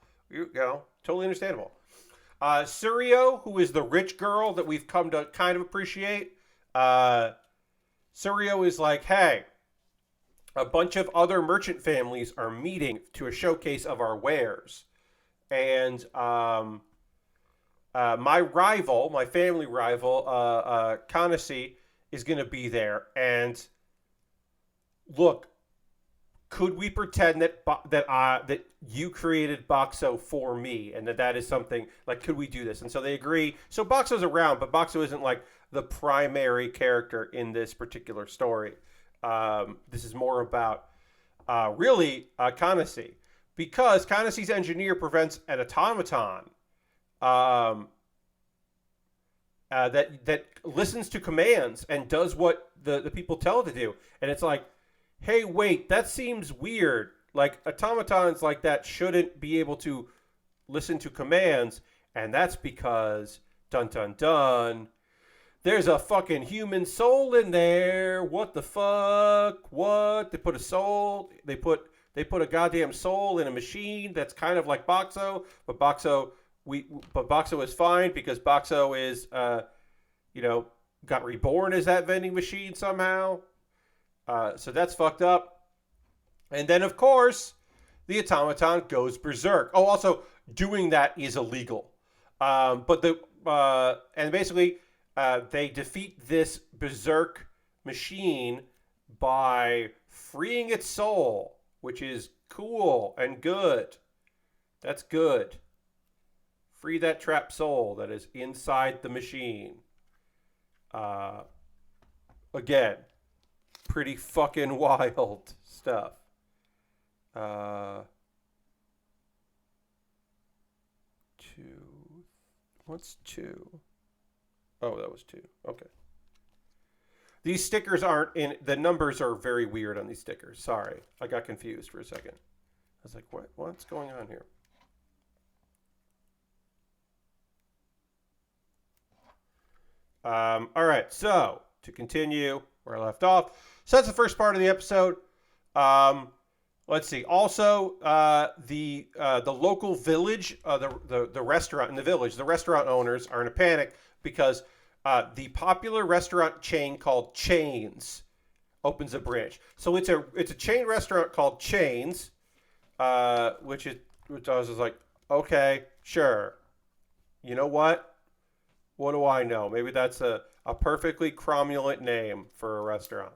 Totally understandable. Surio, who is the rich girl that we've come to kind of appreciate. Surio is like, hey, a bunch of other merchant families are meeting to a showcase of our wares. And my family rival, Kanasi, is going to be there. And look, could we pretend that you created Boxo for me, and that is something, like, could we do this? And so they agree. So Boxo's around, but Boxo isn't like the primary character in this particular story. This is more about really Kanasi, because Kanasi's engineer prevents an automaton that listens to commands and does what the people tell it to do. And it's like, hey, wait, that seems weird. Like, automatons like that shouldn't be able to listen to commands. And that's because, dun dun dun, There's a fucking human soul in there. What the fuck? What? They put a soul. They put a goddamn soul in a machine that's kind of like Boxo, but Boxo is fine because Boxo is got reborn as that vending machine somehow. So that's fucked up. And then of course the automaton goes berserk. Oh, also doing that is illegal. And basically they defeat this berserk machine by freeing its soul, which is cool and good. That's good. Free that trapped soul that is inside the machine. Again, pretty fucking wild stuff. Two. What's two? Oh, that was two. Okay. These stickers aren't in. The numbers are very weird on these stickers. Sorry, I got confused for a second. I was like, what? What's going on here? All right. So to continue where I left off. So that's the first part of the episode. Let's see. Also, the local village, the restaurant in the village, the restaurant owners are in a panic because the popular restaurant chain called Chains opens a branch. So it's a chain restaurant called Chains, which I was just like, okay, sure. You know what? What do I know? Maybe that's a perfectly cromulent name for a restaurant.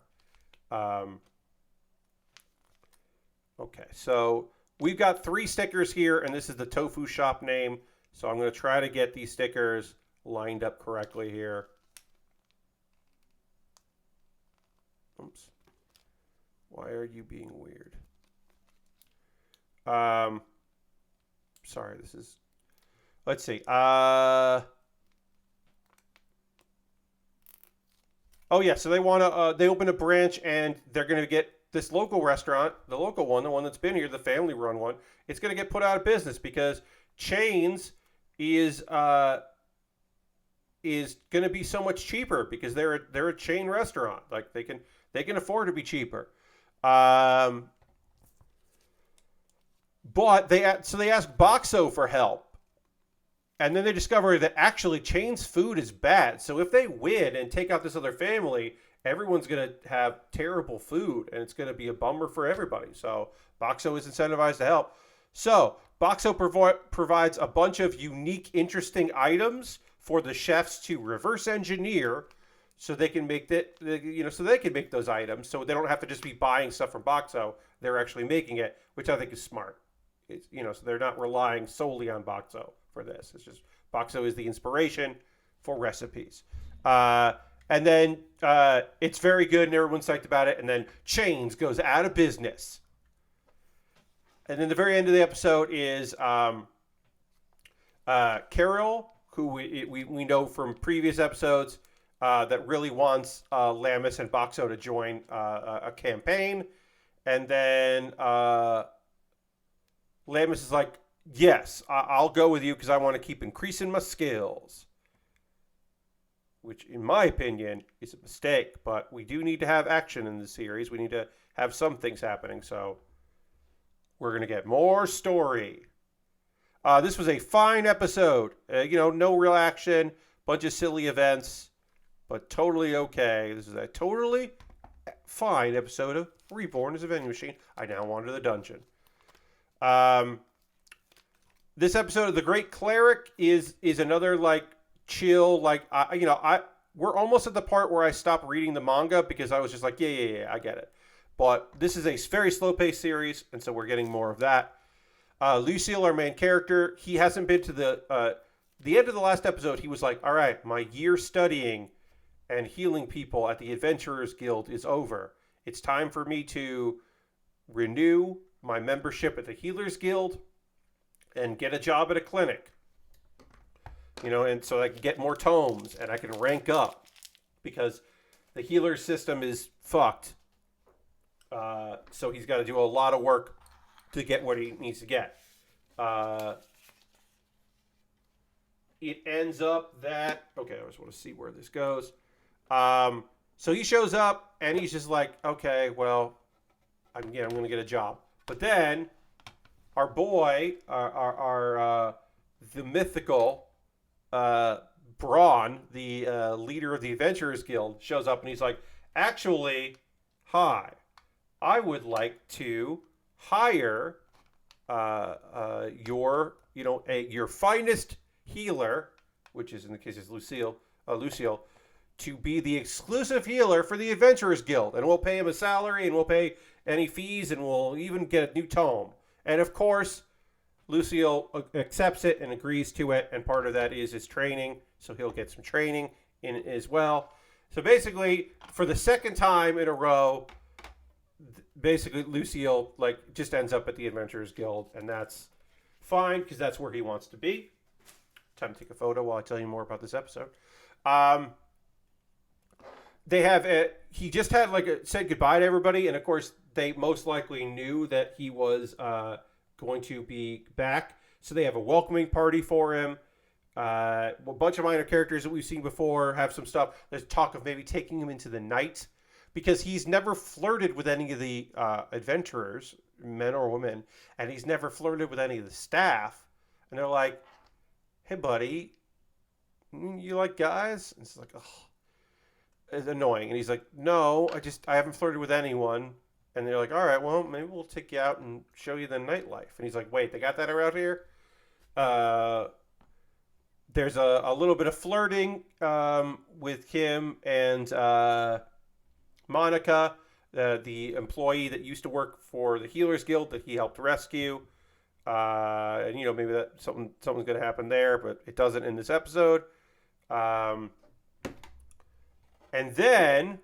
Okay, so we've got 3 stickers here, and this is the tofu shop name. So I'm going to try to get these stickers lined up correctly here. Oops. Why are you being weird? Sorry, this is... Let's see. Oh, yeah, so they want to... they open a branch, and they're going to get this local restaurant, the local one, the one that's been here, the family-run one, it's going to get put out of business because Chains is going to be so much cheaper because they're a chain restaurant. Like they can afford to be cheaper. But they ask Boxo for help, and then they discover that actually Chain's food is bad. So if they win and take out this other family, everyone's going to have terrible food, and it's going to be a bummer for everybody. So Boxo is incentivized to help. So Boxo provides a bunch of unique, interesting items for the chefs to reverse engineer, so they can make those items, so they don't have to just be buying stuff from Boxo. They're actually making it, which I think is smart. So they're not relying solely on Boxo for this. It's just Boxo is the inspiration for recipes. And then it's very good, and everyone's psyched about it. And then Chains goes out of business. And then the very end of the episode is Carol, who we know from previous episodes, that really wants Lamis and Boxo to join a campaign. And then Lamis is like, yes, I'll go with you because I want to keep increasing my skills. Which, in my opinion, is a mistake. But we do need to have action in the series. We need to have some things happening. So we're going to get more story. This was a fine episode. No real action. Bunch of silly events. But totally okay. This is a totally fine episode of Reborn as a Vending Machine. I now wander the dungeon. This episode of the Great Cleric is another, like, chill, like, we're almost at the part where I stopped reading the manga because I was just like, yeah, I get it. But this is a very slow-paced series, and so we're getting more of that. Lucille, our main character, he hasn't been to the end of the last episode. He was like, all right, my year studying and healing people at the Adventurers Guild is over. It's time for me to renew my membership at the Healers Guild and get a job at a clinic. And so I can get more tomes and I can rank up because the healer system is fucked. So he's got to do a lot of work to get what he needs to get. it ends up that, okay, I just want to see where this goes. So he shows up and he's just like, okay, well, I'm going to get a job. But then our boy, the mythical Braun, the leader of the Adventurers Guild, shows up and he's like, actually, hi, I would like to hire your finest healer, which is in the case of Lucille, to be the exclusive healer for the Adventurers Guild, and we'll pay him a salary, and we'll pay any fees, and we'll even get a new tome. And of course, Lucille accepts it and agrees to it, and part of that is his training, so he'll get some training in it as well. So basically, for the second time in a row, basically Lucille just ends up at the Adventurers Guild, and that's fine because that's where he wants to be. Time to take a photo while I tell you more about this episode. He just had said goodbye to everybody, and of course they most likely knew that he was going to be back, so they have a welcoming party for him. A bunch of minor characters that we've seen before have some stuff. There's talk of maybe taking him into the night, because he's never flirted with any of the adventurers, men or women, and he's never flirted with any of the staff. And they're like, hey, buddy, you like guys? And it's like, oh, it's annoying. And he's like, no, I haven't flirted with anyone. And they're like, all right, well, maybe we'll take you out and show you the nightlife. And he's like, wait, they got that around here? There's a little bit of flirting with him and Monica, the employee that used to work for the Healers Guild that he helped rescue. And maybe that something's going to happen there, but it doesn't in this episode. And then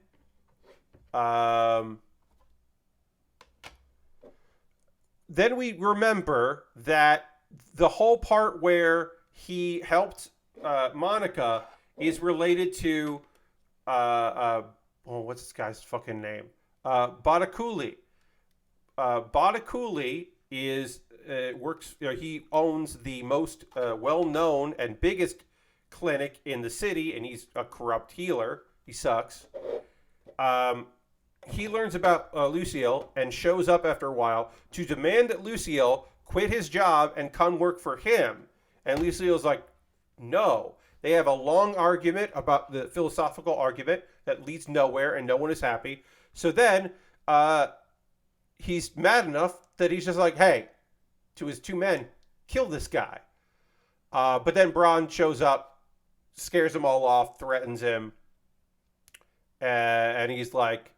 we remember that the whole part where he helped Monica is related to what's this guy's fucking name? Badakuli. Badakuli is works. He owns the most well-known and biggest clinic in the city, and he's a corrupt healer. He sucks. He learns about Lucille and shows up after a while to demand that Lucille quit his job and come work for him. And Lucille's like, no. They have a long argument about the philosophical argument that leads nowhere, and no one is happy. So then he's mad enough that he's just like, hey, to his two men, kill this guy. But then Braun shows up, scares them all off, threatens him. And he's like,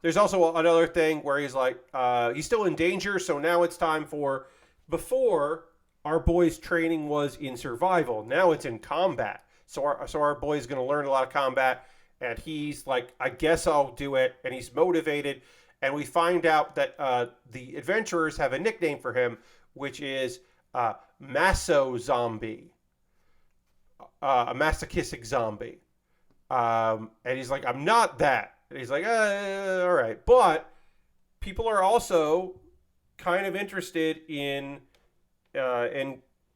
there's also another thing where he's like, he's still in danger, so now it's time for, before our boy's training was in survival, now it's in combat. So our boy's going to learn a lot of combat, and he's like, I guess I'll do it, and he's motivated. And we find out that the adventurers have a nickname for him, which is Maso Zombie, a masochistic zombie. And he's like, I'm not that. And he's like, all right. But people are also kind of interested in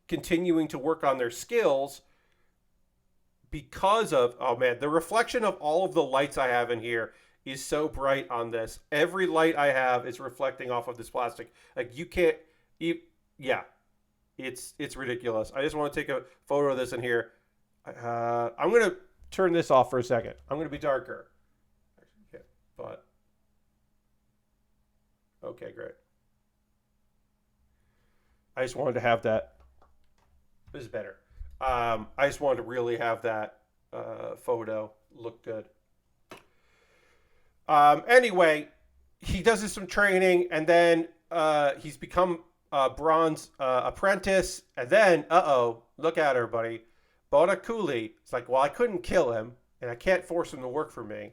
continuing to work on their skills because of, oh man, the reflection of all of the lights I have in here is so bright on this. Every light I have is reflecting off of this plastic. Like you can't, yeah, it's ridiculous. I just want to take a photo of this in here. I'm going to turn this off for a second. I'm going to be darker. Okay, but okay, great. I just wanted to have that. This is better. I just wanted to really have that photo look good. Anyway, he does some training, and then he's become Braun's apprentice, and then, look at her, buddy. Badakuli. It's like, well, I couldn't kill him, and I can't force him to work for me.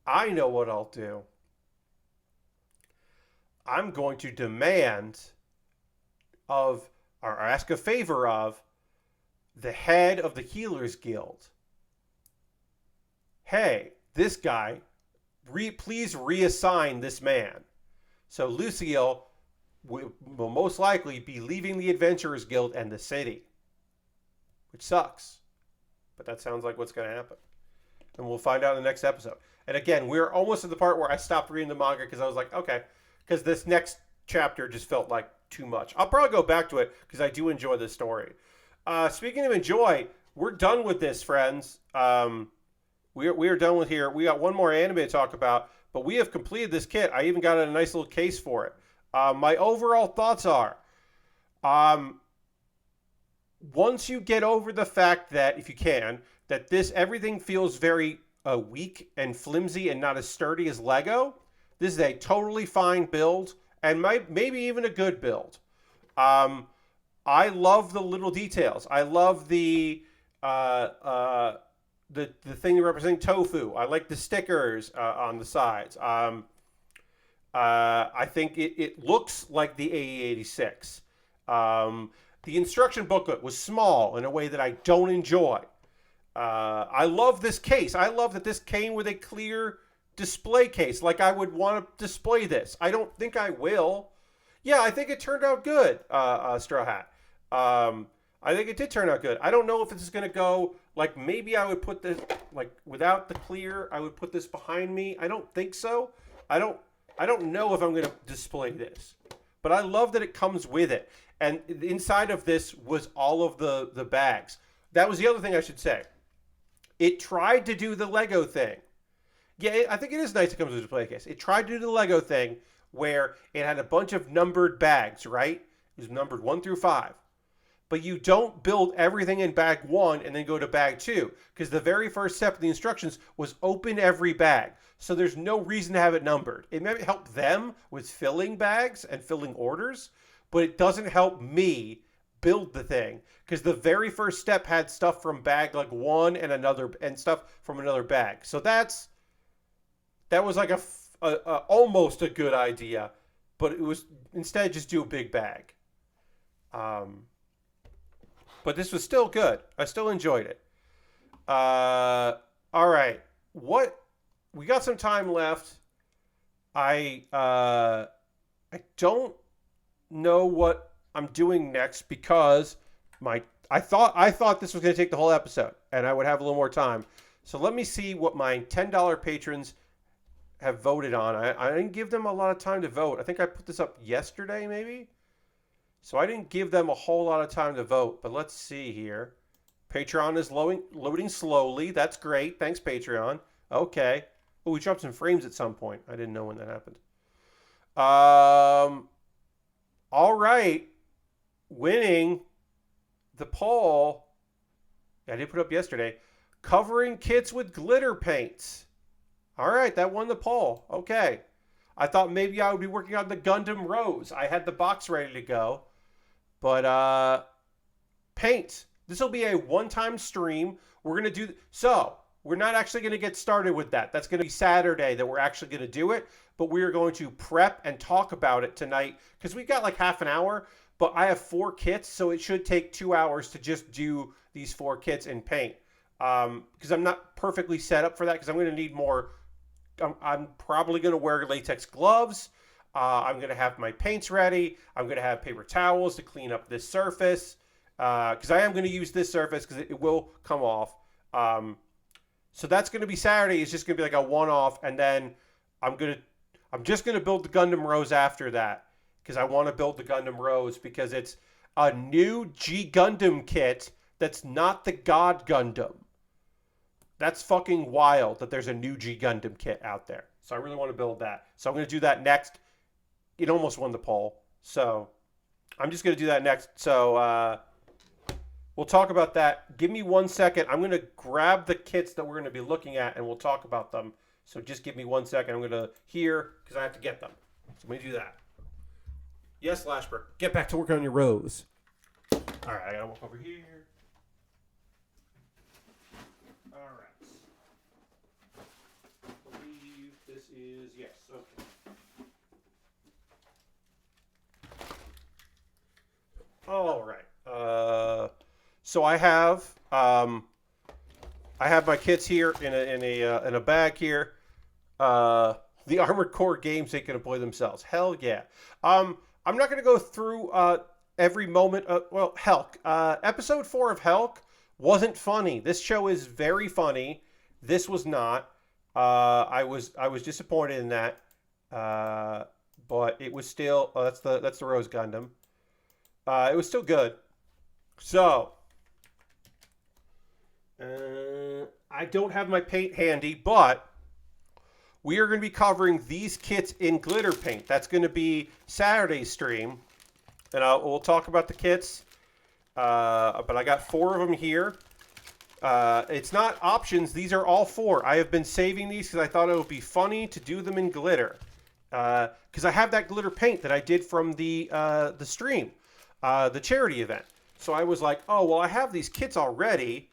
I know what I'll do. I'm going to demand of, or ask a favor of, the head of the Healers Guild. Hey, this guy, please reassign this man. So Lucille will most likely be leaving the Adventurers Guild and the city. which sucks. But that sounds like what's going to happen. And we'll find out in the next episode. And again, we're almost at the part where I stopped reading the manga because I was like, okay, because this next chapter just felt like too much. I'll probably go back to it because I do enjoy this story. Speaking of enjoy, we're done with this, friends. We are done with here. We got one more anime to talk about, but we have completed this kit. I even got a nice little case for it. My overall thoughts are, once you get over the fact that, if you can, that everything feels very weak and flimsy and not as sturdy as Lego, this is a totally fine build and maybe even a good build. I love the little details. I love the thing representing tofu. I like the stickers on the sides. I think it looks like the AE86. The instruction booklet was small in a way that I don't enjoy. I love this case. I love that this came with a clear display case, like I would want to display this. I don't think I will. Yeah, I think it turned out good, Straw Hat. I think it did turn out good. I don't know if this is going to go, like, maybe I would put this, like, without the clear, I would put this behind me. I don't think so. I don't know if I'm going to display this. But I love that it comes with it. And inside of this was all of the bags. That was the other thing I should say. It tried to do the Lego thing. Yeah, I think it is nice it comes with a display case. It tried to do the Lego thing where it had a bunch of numbered bags, right? It was numbered 1 through 5. But you don't build everything in bag 1 and then go to bag 2. Because the very first step of the instructions was open every bag. So there's no reason to have it numbered. It may help them with filling bags and filling orders, but it doesn't help me build the thing. Because the very first step had stuff from bag like 1 and stuff from another bag. So that was like almost a good idea, but it was instead just do a big bag. But this was still good. I still enjoyed it. All right. We got some time left. I don't know what I'm doing next because I thought this was going to take the whole episode and I would have a little more time. So let me see what my $10 patrons have voted on. I didn't give them a lot of time to vote. I think I put this up yesterday, maybe. So I didn't give them a whole lot of time to vote, but let's see here. Patreon is loading slowly. That's great. Thanks, Patreon. Okay. Oh, we dropped some frames at some point. I didn't know when that happened. All right. Winning the poll. I did put up yesterday. Covering kits with glitter paints. All right, that won the poll. Okay. I thought maybe I would be working on the Gundam Rose. I had the box ready to go. But paint. This will be a one-time stream. We're going to do... So, we're not actually going to get started with that. That's going to be Saturday that we're actually going to do it. But we are going to prep and talk about it tonight. Because we've got like half an hour. But I have 4 kits. So it should take 2 hours to just do these 4 kits in paint. Because I'm not perfectly set up for that. Because I'm going to need more... I'm probably going to wear latex gloves. I'm going to have my paints ready. I'm going to have paper towels to clean up this surface. Because I am going to use this surface because it will come off. So that's going to be Saturday. It's just going to be like a one-off. And then I'm just going to build the Gundam Rose after that. Because I want to build the Gundam Rose because it's a new G Gundam kit that's not the God Gundam. That's fucking wild that there's a new G Gundam kit out there. So I really want to build that. So I'm going to do that next. It almost won the poll. So I'm just going to do that next. So we'll talk about that. Give me 1 second. I'm going to grab the kits that we're going to be looking at and we'll talk about them. So just give me 1 second. I'm going to hear because I have to get them. So let me do that. Yes, Lashberg. Get back to work on your rose. All right. I got to walk over here. All right. I believe this is, yes, okay. All right. So I have my kits here in a bag here. The Armored Core games they can employ themselves. Hell yeah. I'm not going to go through every moment. Helck. Episode 4 of Helck wasn't funny. This show is very funny. This was not. I was disappointed in that. But it was still. Oh, that's the Rose Gundam. It was still good. So I don't have my paint handy, but we are going to be covering these kits in glitter paint. That's going to be Saturday's stream, and we'll talk about the kits. But I got 4 of them here. It's not options. These are all 4. I have been saving these because I thought it would be funny to do them in glitter. Because I have that glitter paint that I did from the stream, the charity event. So I was like, oh, well, I have these kits already.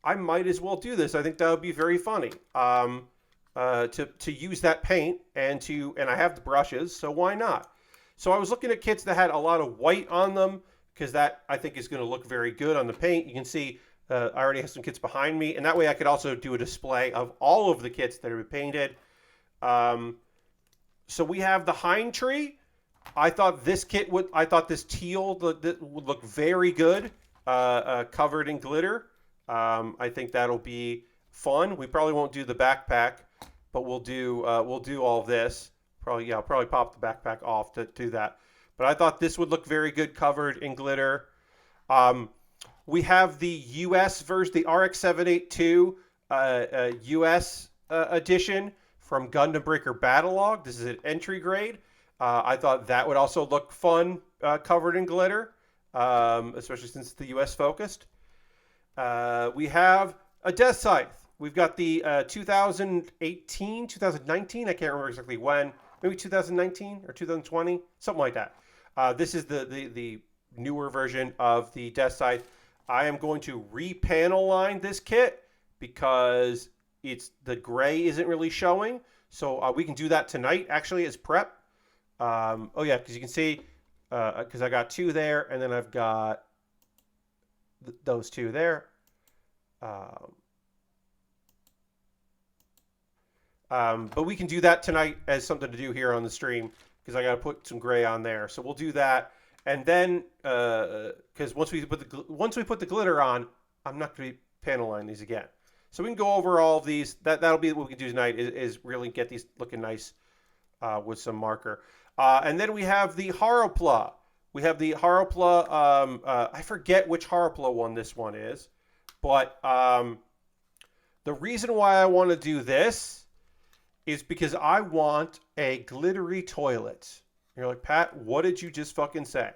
I might as well do this. I think that would be very funny. To use that paint and I have the brushes, so why not? So I was looking at kits that had a lot of white on them because that I think is going to look very good on the paint. You can see I already have some kits behind me, and that way I could also do a display of all of the kits that are painted. So we have the Hind Tree. I thought this teal would look very good, covered in glitter. I think that'll be fun. We probably won't do the backpack, but we'll do all of this. I'll probably pop the backpack off to do that. But I thought this would look very good covered in glitter. We have the US version, the RX-782 US edition from Gundam Breaker Battlelog. This is an entry grade. I thought that would also look fun covered in glitter, especially since it's the US focused. We have a Death Scythe. We've got the 2018, 2019, I can't remember exactly when, maybe 2019 or 2020, something like that. This is the newer version of the Death Scythe. I am going to repanel line this kit because the gray isn't really showing. So we can do that tonight, actually, as prep. Oh, yeah, because you can see, because I got 2 there, and then I've got those 2 there. But we can do that tonight as something to do here on the stream because I got to put some gray on there. So we'll do that, and then because once we put the glitter on, I'm not going to be panel line these again. So we can go over all of these. That'll be what we can do tonight is really get these looking nice with some marker. And then we have the Haropla. We have the Haropla. I forget which Haropla one this one is, but the reason why I want to do this is because I want a glittery toilet. You're like, Pat, what did you just fucking say?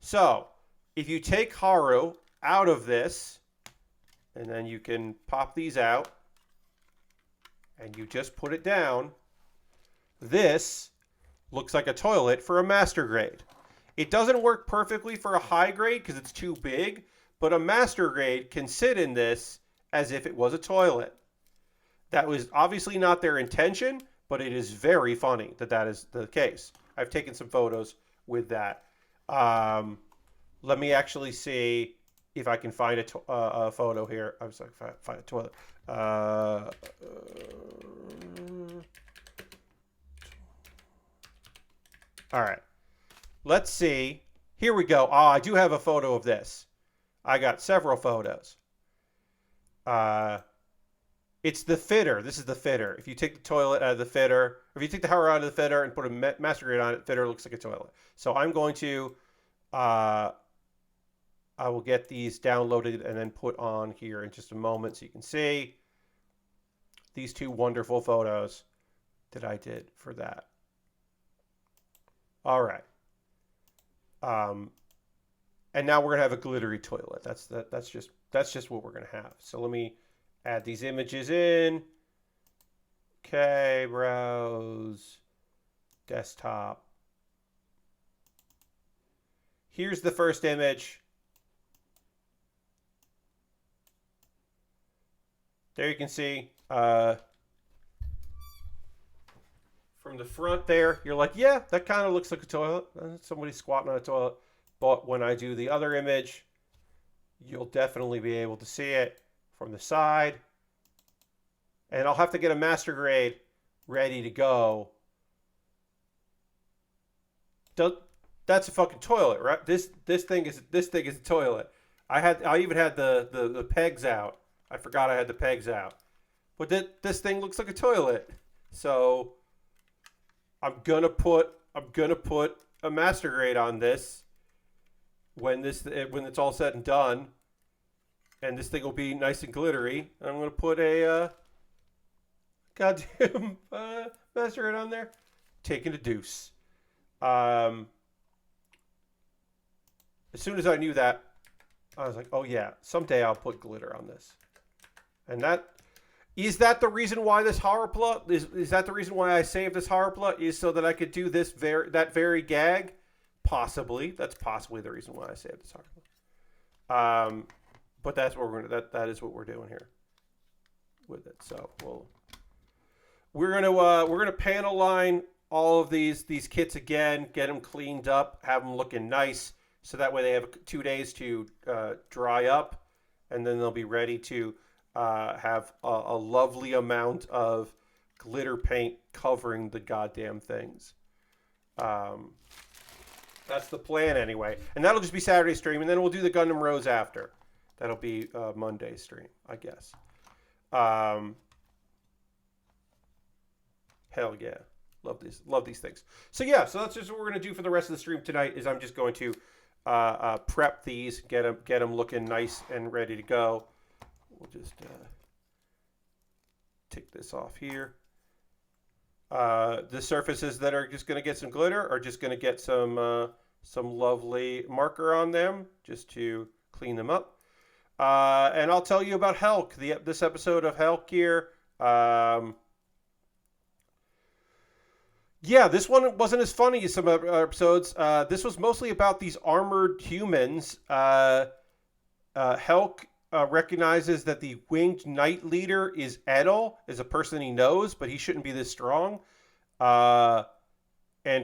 So if you take Haru out of this, and then you can pop these out, and you just put it down, this looks like a toilet for a master grade. It doesn't work perfectly for a high grade because it's too big, but a master grade can sit in this as if it was a toilet. That was obviously not their intention, but it is very funny that is the case. I've taken some photos with that. Let me actually see if I can find a photo here. I was like, find a toilet. All right. Let's see. Here we go. I do have a photo of this. I got several photos. It's the fitter. This is the fitter. If you take the toilet out of the fitter, or if you take the Haru out of the fitter and put a master grade on it, fitter looks like a toilet. So I'm going to, I will get these downloaded and then put on here in just a moment so you can see these 2 wonderful photos that I did for that. All right. And now we're gonna have a glittery toilet. That's just what we're gonna have. So let me add these images in. Okay, browse, desktop. Here's the first image. There you can see from the front there, you're like, yeah, that kind of looks like a toilet. Somebody squatting on a toilet. But when I do the other image, you'll definitely be able to see it from the side. And I'll have to get a master grade ready to go. That's a fucking toilet, right? This thing is a toilet. I even had the pegs out. I forgot I had the pegs out. But this thing looks like a toilet. So I'm gonna put a master grade on this when it's all said and done, and this thing will be nice and glittery. I'm gonna put a goddamn master grade on there. Taking a deuce. As soon as I knew that, I was like, oh yeah, someday I'll put glitter on this. And is that the reason why this horror is that the reason why I saved this horror is so that I could do that very gag? Possibly. That's possibly the reason why I saved this horror. But that's what that is what we're doing here with it. So we're gonna panel line all of these kits again, get them cleaned up, have them looking nice, so that way they have 2 days to dry up, and then they'll be ready to have a lovely amount of glitter paint covering the goddamn things. That's the plan anyway. And that'll just be Saturday stream, and then we'll do the Gundam Rose after. That'll be Monday stream, I guess. Hell yeah. Love these things. So yeah, so that's just what we're going to do for the rest of the stream tonight, is I'm just going to prep these, get them looking nice and ready to go. We'll just take this off here. The surfaces that are just going to get some glitter are just going to get some lovely marker on them just to clean them up. And I'll tell you about Helck, this episode of Helck here. Yeah, this one wasn't as funny as some other episodes. This was mostly about these armored humans. Helck recognizes that the winged knight leader is Edel, is a person he knows, but he shouldn't be this strong. And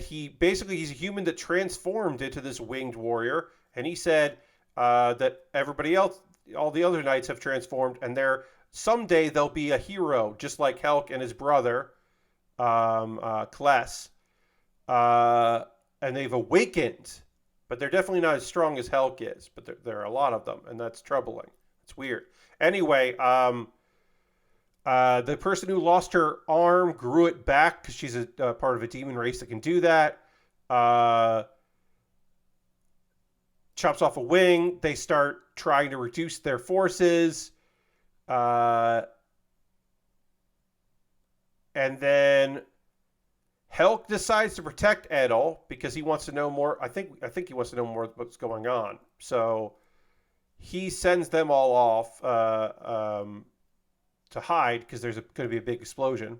he's a human that transformed into this winged warrior. And he said that everybody else, all the other knights have transformed, and someday they'll be a hero, just like Helck and his brother, Kless. And they've awakened, but they're definitely not as strong as Helck is. But there are a lot of them, and that's troubling. It's weird. Anyway, the person who lost her arm grew it back because she's a part of a demon race that can do that. Chops off a wing. They start trying to reduce their forces. And then Helck decides to protect Edel because he wants to know more. I think he wants to know more what's going on. So he sends them all off to hide because there's going to be a big explosion.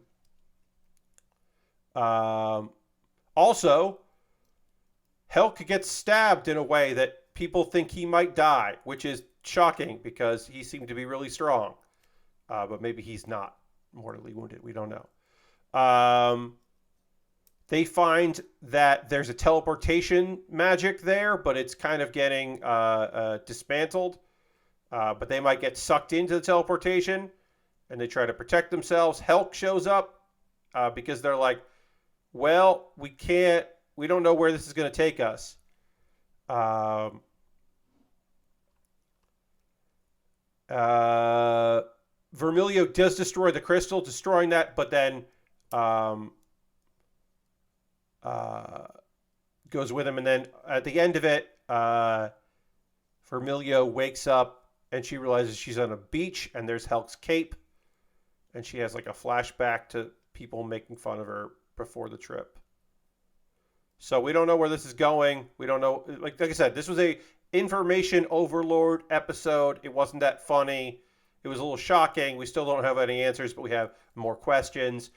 Also, Helck gets stabbed in a way that people think he might die, which is shocking because he seemed to be really strong. But maybe he's not mortally wounded. We don't know. They find that there's a teleportation magic there, but it's kind of getting dismantled. But they might get sucked into the teleportation, and they try to protect themselves. Helck shows up because they're like, well, we don't know where this is going to take us. Vermilio does destroy the crystal, destroying that, but then goes with him. And then at the end of it, Vermilio wakes up and she realizes she's on a beach and there's Helck's cape. And she has like a flashback to people making fun of her before the trip. So we don't know where this is going. We don't know. Like I said, this was a information overload episode. It wasn't that funny. It was a little shocking. We still don't have any answers, but we have more questions.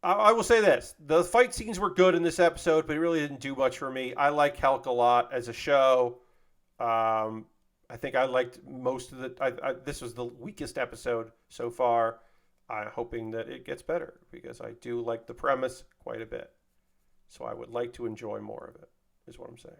I will say this. The fight scenes were good in this episode, but it really didn't do much for me. I like Helck a lot as a show. I think I liked most of this was the weakest episode so far. I'm hoping that it gets better because I do like the premise quite a bit. So I would like to enjoy more of it, is what I'm saying.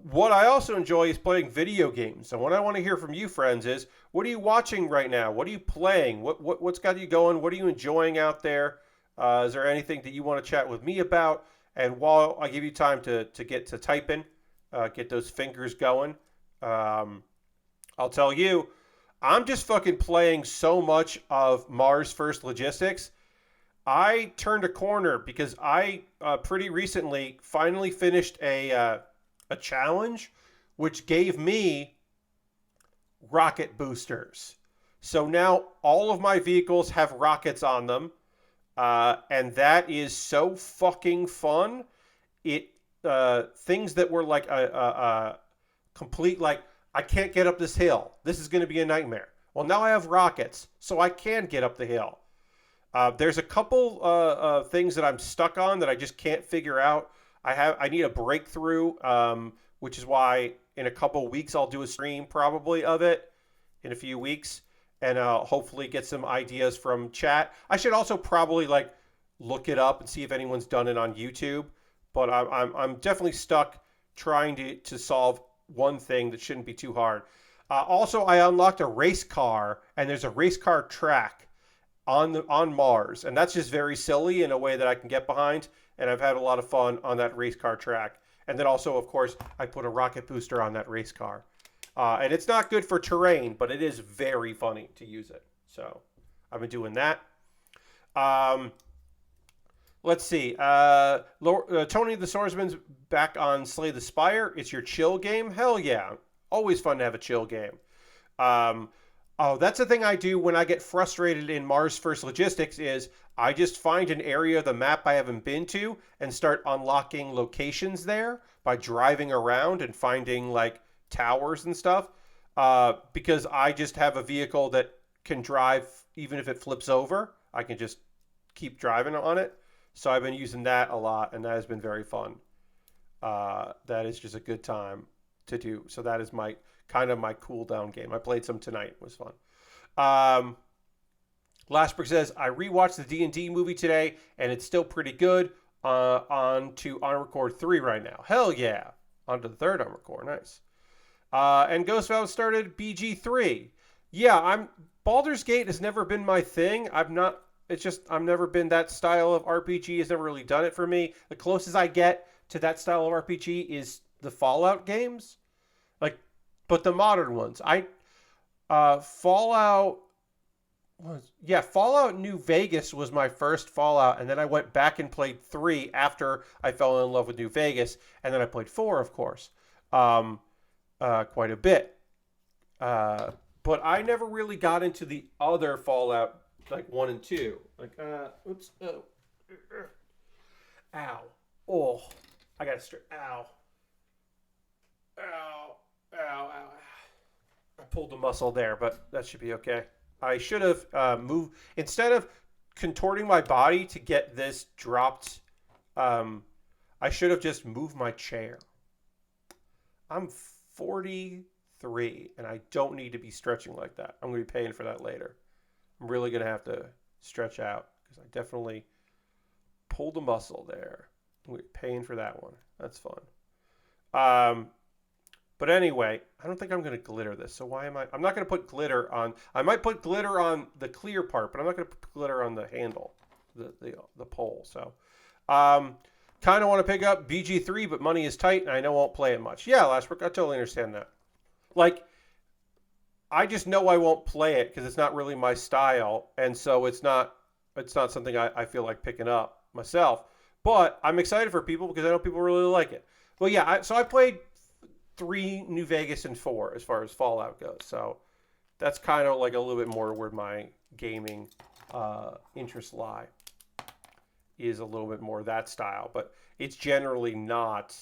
What I also enjoy is playing video games. And what I want to hear from you, friends, is what are you watching right now? What are you playing? What's got you going? What are you enjoying out there? Is there anything that you want to chat with me about? And while I give you time to get to typing, get those fingers going, I'll tell you, I'm just fucking playing so much of Mars First Logistics. I turned a corner because I pretty recently finally finished a challenge, which gave me rocket boosters. So now all of my vehicles have rockets on them, and that is so fucking fun. It things that were like a complete like I can't get up this hill. This is going to be a nightmare. Well, now I have rockets, so I can get up the hill. There's a couple things that I'm stuck on that I just can't figure out. I need a breakthrough, which is why in a couple weeks I'll do a stream probably of it in a few weeks, and hopefully get some ideas from chat. I should also probably like look it up and see if anyone's done it on YouTube. But I'm definitely stuck trying to solve one thing that shouldn't be too hard. Also, I unlocked a race car, and there's a race car track on Mars, and that's just very silly in a way that I can get behind. And I've had a lot of fun on that race car track. And then also, of course, I put a rocket booster on that race car, and it's not good for terrain, but it is very funny to use it. So I've been doing that. Let's see. Tony the Swordsman's back on Slay the Spire. It's your chill game. Hell yeah. Always fun to have a chill game. That's the thing I do when I get frustrated in Mars First Logistics is I just find an area of the map I haven't been to and start unlocking locations there by driving around and finding like towers and stuff. Because I just have a vehicle that can drive even if it flips over. I can just keep driving on it. So I've been using that a lot, and that has been very fun. That is just a good time to do. So that is my kind of my cool down game. I played some tonight. It was fun. Lashbrook says, I rewatched the D&D movie today, and it's still pretty good. On to Armored Core 3 right now. Hell yeah. On to the third Armored Core. Nice. And Ghost Valve started BG3. Yeah, Baldur's Gate has never been my thing. I've never been that style of RPG. Has never really done it for me. The closest I get to that style of RPG is the Fallout games, but the modern ones. Fallout New Vegas was my first Fallout, and then I went back and played 3 after I fell in love with New Vegas, and then I played 4, of course, quite a bit. But I never really got into the other Fallout. Like 1 and 2. Oops. Oh. Ow. Oh. I gotta start. Ow. Ow. Ow. Ow. I pulled the muscle there, but that should be okay. I should have moved. Instead of contorting my body to get this dropped, I should have just moved my chair. I'm 43, and I don't need to be stretching like that. I'm going to be paying for that later. I'm really going to have to stretch out because I definitely pulled a muscle there. We're paying for that one. That's fun. But anyway, I don't think I'm going to glitter this. So why am I? I'm not going to put glitter on. I might put glitter on the clear part, but I'm not going to put glitter on the handle, the pole. So kind of want to pick up BG3, but money is tight and I know I won't play it much. Yeah, Lashbrook, I totally understand that. Like, I just know I won't play it because it's not really my style, and so it's not something I feel like picking up myself. But I'm excited for people because I know people really like it. Well, yeah, so I played 3 New Vegas and 4 as far as Fallout goes. So that's kind of like a little bit more where my gaming interests lie. Is a little bit more that style, but it's generally not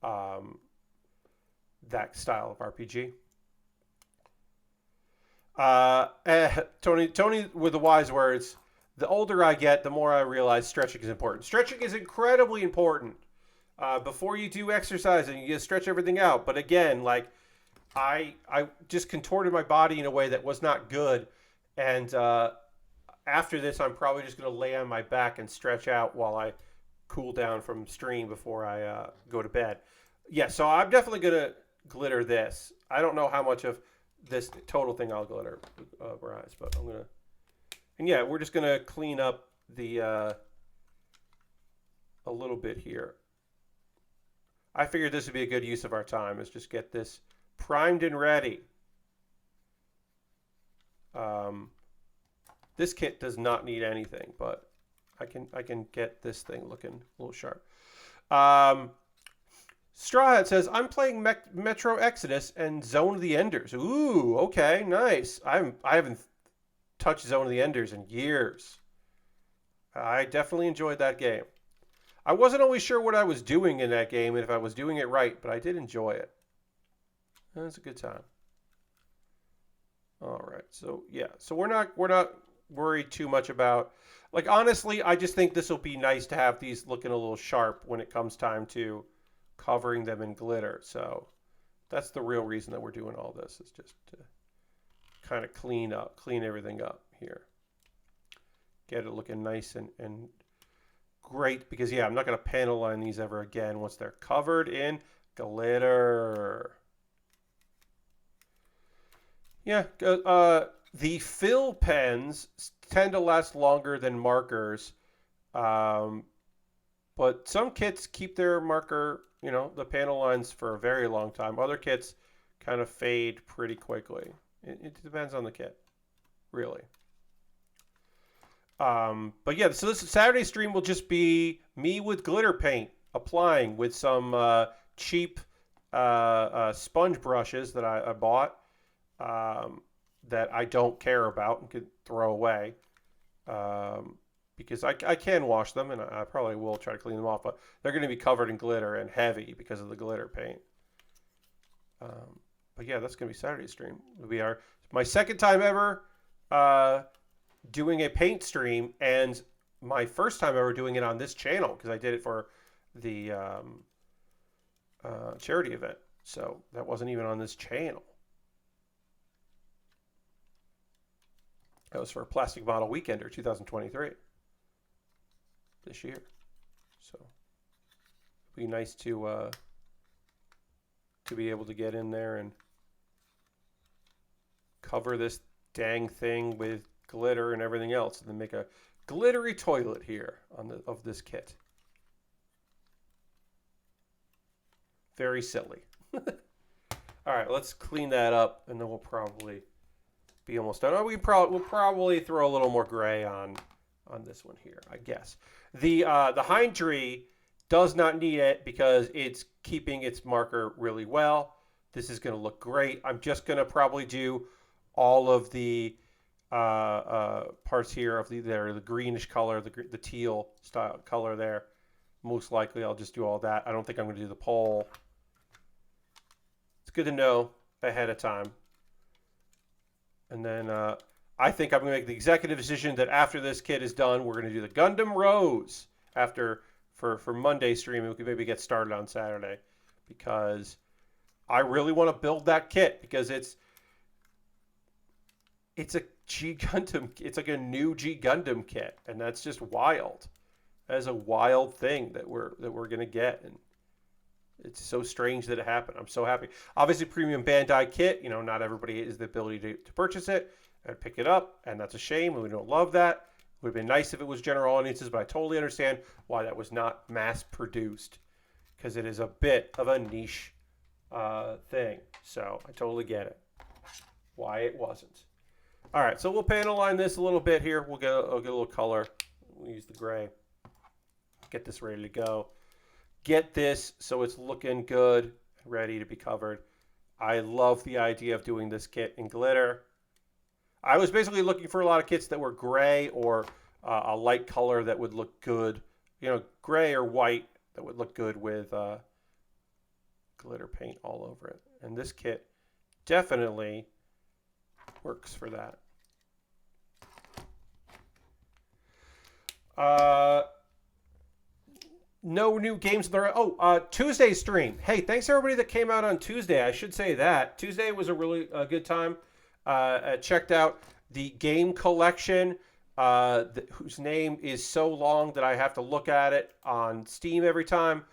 that style of RPG. Tony with the wise words. The older I get, the more I realize stretching is important. Stretching is incredibly important. Before you do exercise, and you just stretch everything out. But again, like I just contorted my body in a way that was not good. And after this, I'm probably just going to lay on my back and stretch out while I cool down from stream before I go to bed. Yeah, so I'm definitely going to glitter this. I don't know how much of this total thing I'll glitter rise, but I'm going to. And yeah, we're just going to clean up the a little bit here. I figured this would be a good use of our time, is just get this primed and ready. This kit does not need anything, but I can get this thing looking a little sharp. Straw Hat says, I'm playing Metro Exodus and Zone of the Enders. Ooh, okay, nice. I haven't touched Zone of the Enders in years. I definitely enjoyed that game. I wasn't always sure what I was doing in that game and if I was doing it right, but I did enjoy it. It was a good time. All right, so yeah, so we're not worried too much about, like, honestly, I just think this will be nice to have these looking a little sharp when it comes time to covering them in glitter. So that's the real reason that we're doing all this, is just to kind of clean everything up here. Get it looking nice and great, because yeah, I'm not going to panel line these ever again once they're covered in glitter. Yeah, the fill pens tend to last longer than markers, but some kits keep their marker, the panel lines for a very long time. Other kits kind of fade pretty quickly. It depends on the kit, really. But yeah, so this Saturday stream will just be me with glitter paint, applying with some cheap sponge brushes that I bought. That I don't care about and could throw away, because I can wash them, and I probably will try to clean them off, but they're going to be covered in glitter and heavy because of the glitter paint. But yeah, that's going to be Saturday's stream. It'll be my second time ever doing a paint stream, and my first time ever doing it on this channel, because I did it for the charity event, so that wasn't even on this channel. That was for Plastic Model Weekender 2023 this year. So it'd be nice to be able to get in there and cover this dang thing with glitter and everything else, and then make a glittery toilet here of this kit. Very silly. All right, let's clean that up, and then we'll probably be almost done. We'll probably throw a little more gray on this one here, I guess. The Hindree does not need it because it's keeping its marker really well. This is going to look great. I'm just going to probably do all of the parts here of the greenish color, the teal style color there. Most likely I'll just do all that. I don't think I'm going to do the pole. It's good to know ahead of time. And then I think I'm going to make the executive decision that after this kit is done, we're going to do the Gundam Rose for Monday stream. We can maybe get started on Saturday, because I really want to build that kit, because it's a G Gundam. It's like a new G Gundam kit, and that's just wild. That is a wild thing that we're going to get, and it's so strange that it happened. I'm so happy. Obviously, premium Bandai kit. Not everybody has the ability to purchase it and pick it up, and that's a shame. We don't love that. It would have been nice if it was general audiences, but I totally understand why that was not mass produced, because it is a bit of a niche thing. So I totally get it. Why it wasn't. All right, so we'll panel line this a little bit here. I'll get a little color. We'll use the gray. Get this ready to go. Get this so it's looking good, ready to be covered. I love the idea of doing this kit in glitter. I was basically looking for a lot of kits that were gray or a light color that would look good. Gray or white that would look good with glitter paint all over it. And this kit definitely works for that. No new games there. Tuesday stream. Hey, thanks everybody that came out on Tuesday. I should say that. Tuesday was a really good time. Checked out the game collection, whose name is so long that I have to look at it on Steam every time.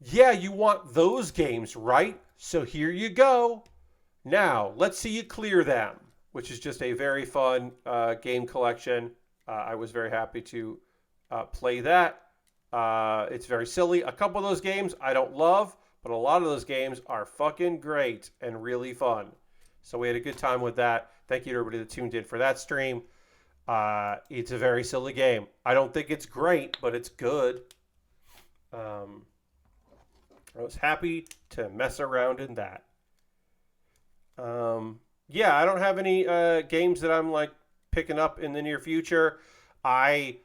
Yeah, you want those games, right? So here you go. Now, let's see you clear them, which is just a very fun game collection. I was very happy to play that. It's very silly. A couple of those games I don't love, but a lot of those games are fucking great and really fun. So we had a good time with that. Thank you to everybody that tuned in for that stream. It's a very silly game. I don't think it's great, but it's good. I was happy to mess around in that. Yeah, I don't have any games that I'm like picking up in the near future. I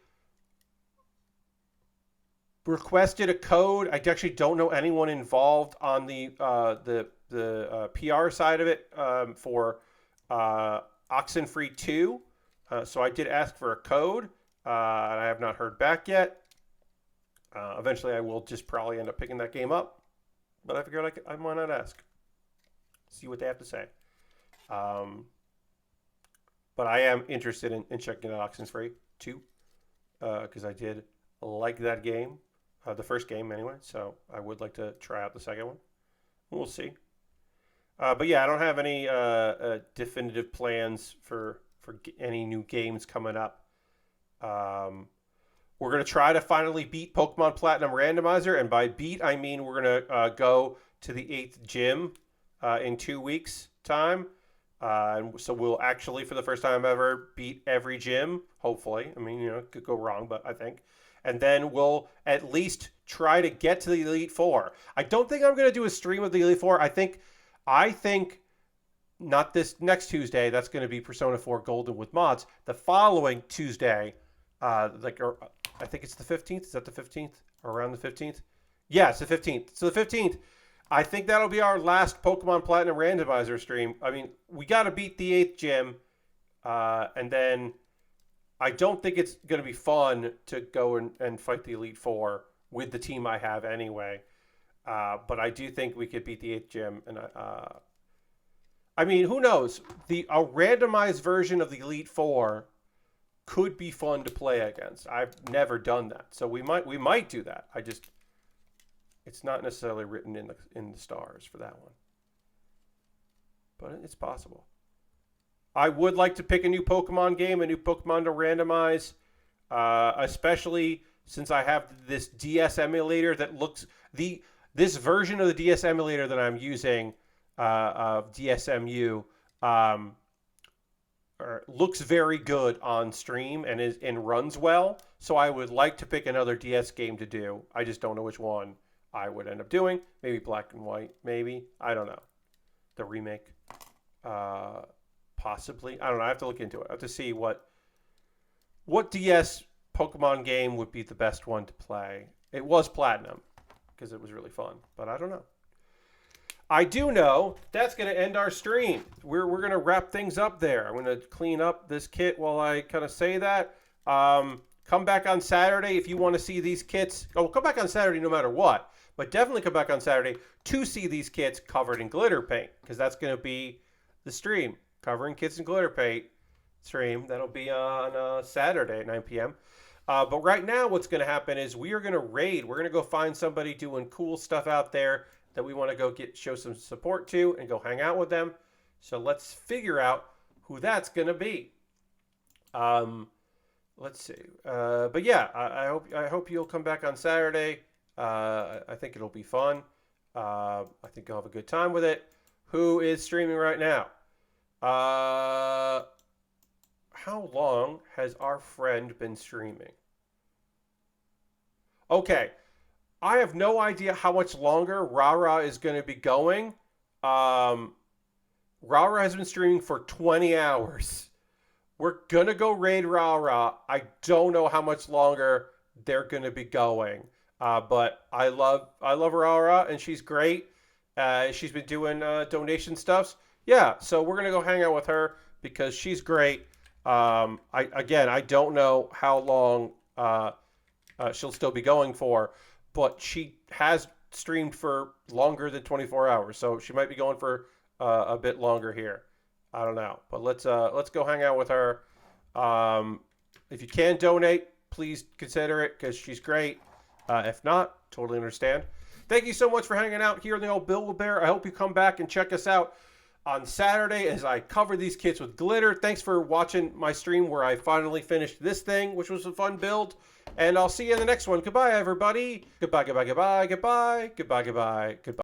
requested a code. I actually don't know anyone involved on the PR side of it for Oxenfree 2. So I did ask for a code, and I have not heard back yet. Eventually, I will just probably end up picking that game up, but I figured I might not ask. See what they have to say. But I am interested in checking out Oxenfree 2, because I did like that game, the first game anyway, so I would like to try out the second one. We'll see. But yeah, I don't have any definitive plans for any new games coming up. We're going to try to finally beat Pokemon Platinum Randomizer, and by beat, I mean we're going to go to the 8th gym in 2 weeks' time. And so we'll actually, for the first time ever, beat every gym, hopefully. I mean, it could go wrong, but I think. And then we'll at least try to get to the Elite Four. I don't think I'm going to do a stream of the Elite Four. I think not this next Tuesday. That's going to be Persona 4 Golden with mods. The following Tuesday, I think it's the 15th. Is that the 15th? Or around the 15th? Yeah, it's the 15th. So the 15th, I think that'll be our last Pokemon Platinum Randomizer stream. I mean, we got to beat the 8th gym. And then I don't think it's going to be fun to go and fight the Elite Four with the team I have anyway. But I do think we could beat the 8th gym. And I mean, who knows? A randomized version of the Elite Four could be fun to play against. I've never done that, so we might do that. It's not necessarily written in the stars for that one, but it's possible. I would like to pick a new Pokemon game, a new Pokemon to randomize, especially since I have this DS emulator that looks this version of the DS emulator that I'm using. Of DSMU looks very good on stream and runs well. So I would like to pick another DS game to do. I just don't know which one I would end up doing. Maybe Black and White. Maybe, I don't know. The remake, possibly. I don't know. I have to look into it. I have to see what DS Pokemon game would be the best one to play. It was Platinum because it was really fun, but I don't know. I do know that's going to end our stream. We're going to wrap things up there. I'm going to clean up this kit while I kind of say that. Come back on Saturday if you want to see these kits. Oh, come back on Saturday no matter what. But definitely come back on Saturday to see these kits covered in glitter paint, because that's going to be the stream. Covering kits in glitter paint stream. That'll be on Saturday at 9 p.m. But right now what's going to happen is we are going to raid. We're going to go find somebody doing cool stuff out there that we want to go show some support to and go hang out with them. So let's figure out who that's going to be. Let's see. But yeah, I hope you'll come back on Saturday. I think it'll be fun. I think you'll have a good time with it. Who is streaming right now? How long has our friend been streaming? Okay. I have no idea how much longer Rara is going to be going. Rara has been streaming for 20 hours. We're going to go raid Rara. I don't know how much longer they're going to be going. But I love Rara, and she's great. She's been doing donation stuffs. Yeah, so we're going to go hang out with her because she's great. I don't know how long she'll still be going for. But she has streamed for longer than 24 hours, so she might be going for a bit longer here. I don't know, but let's go hang out with her. If you can donate, please consider it because she's great. If not, totally understand. Thank you so much for hanging out here in the old Build-A-Bear. I hope you come back and check us out on Saturday as I cover these kits with glitter. Thanks for watching my stream where I finally finished this thing, which was a fun build. And I'll see you in the next one. Goodbye, everybody. Goodbye, goodbye, goodbye, goodbye, goodbye, goodbye, goodbye.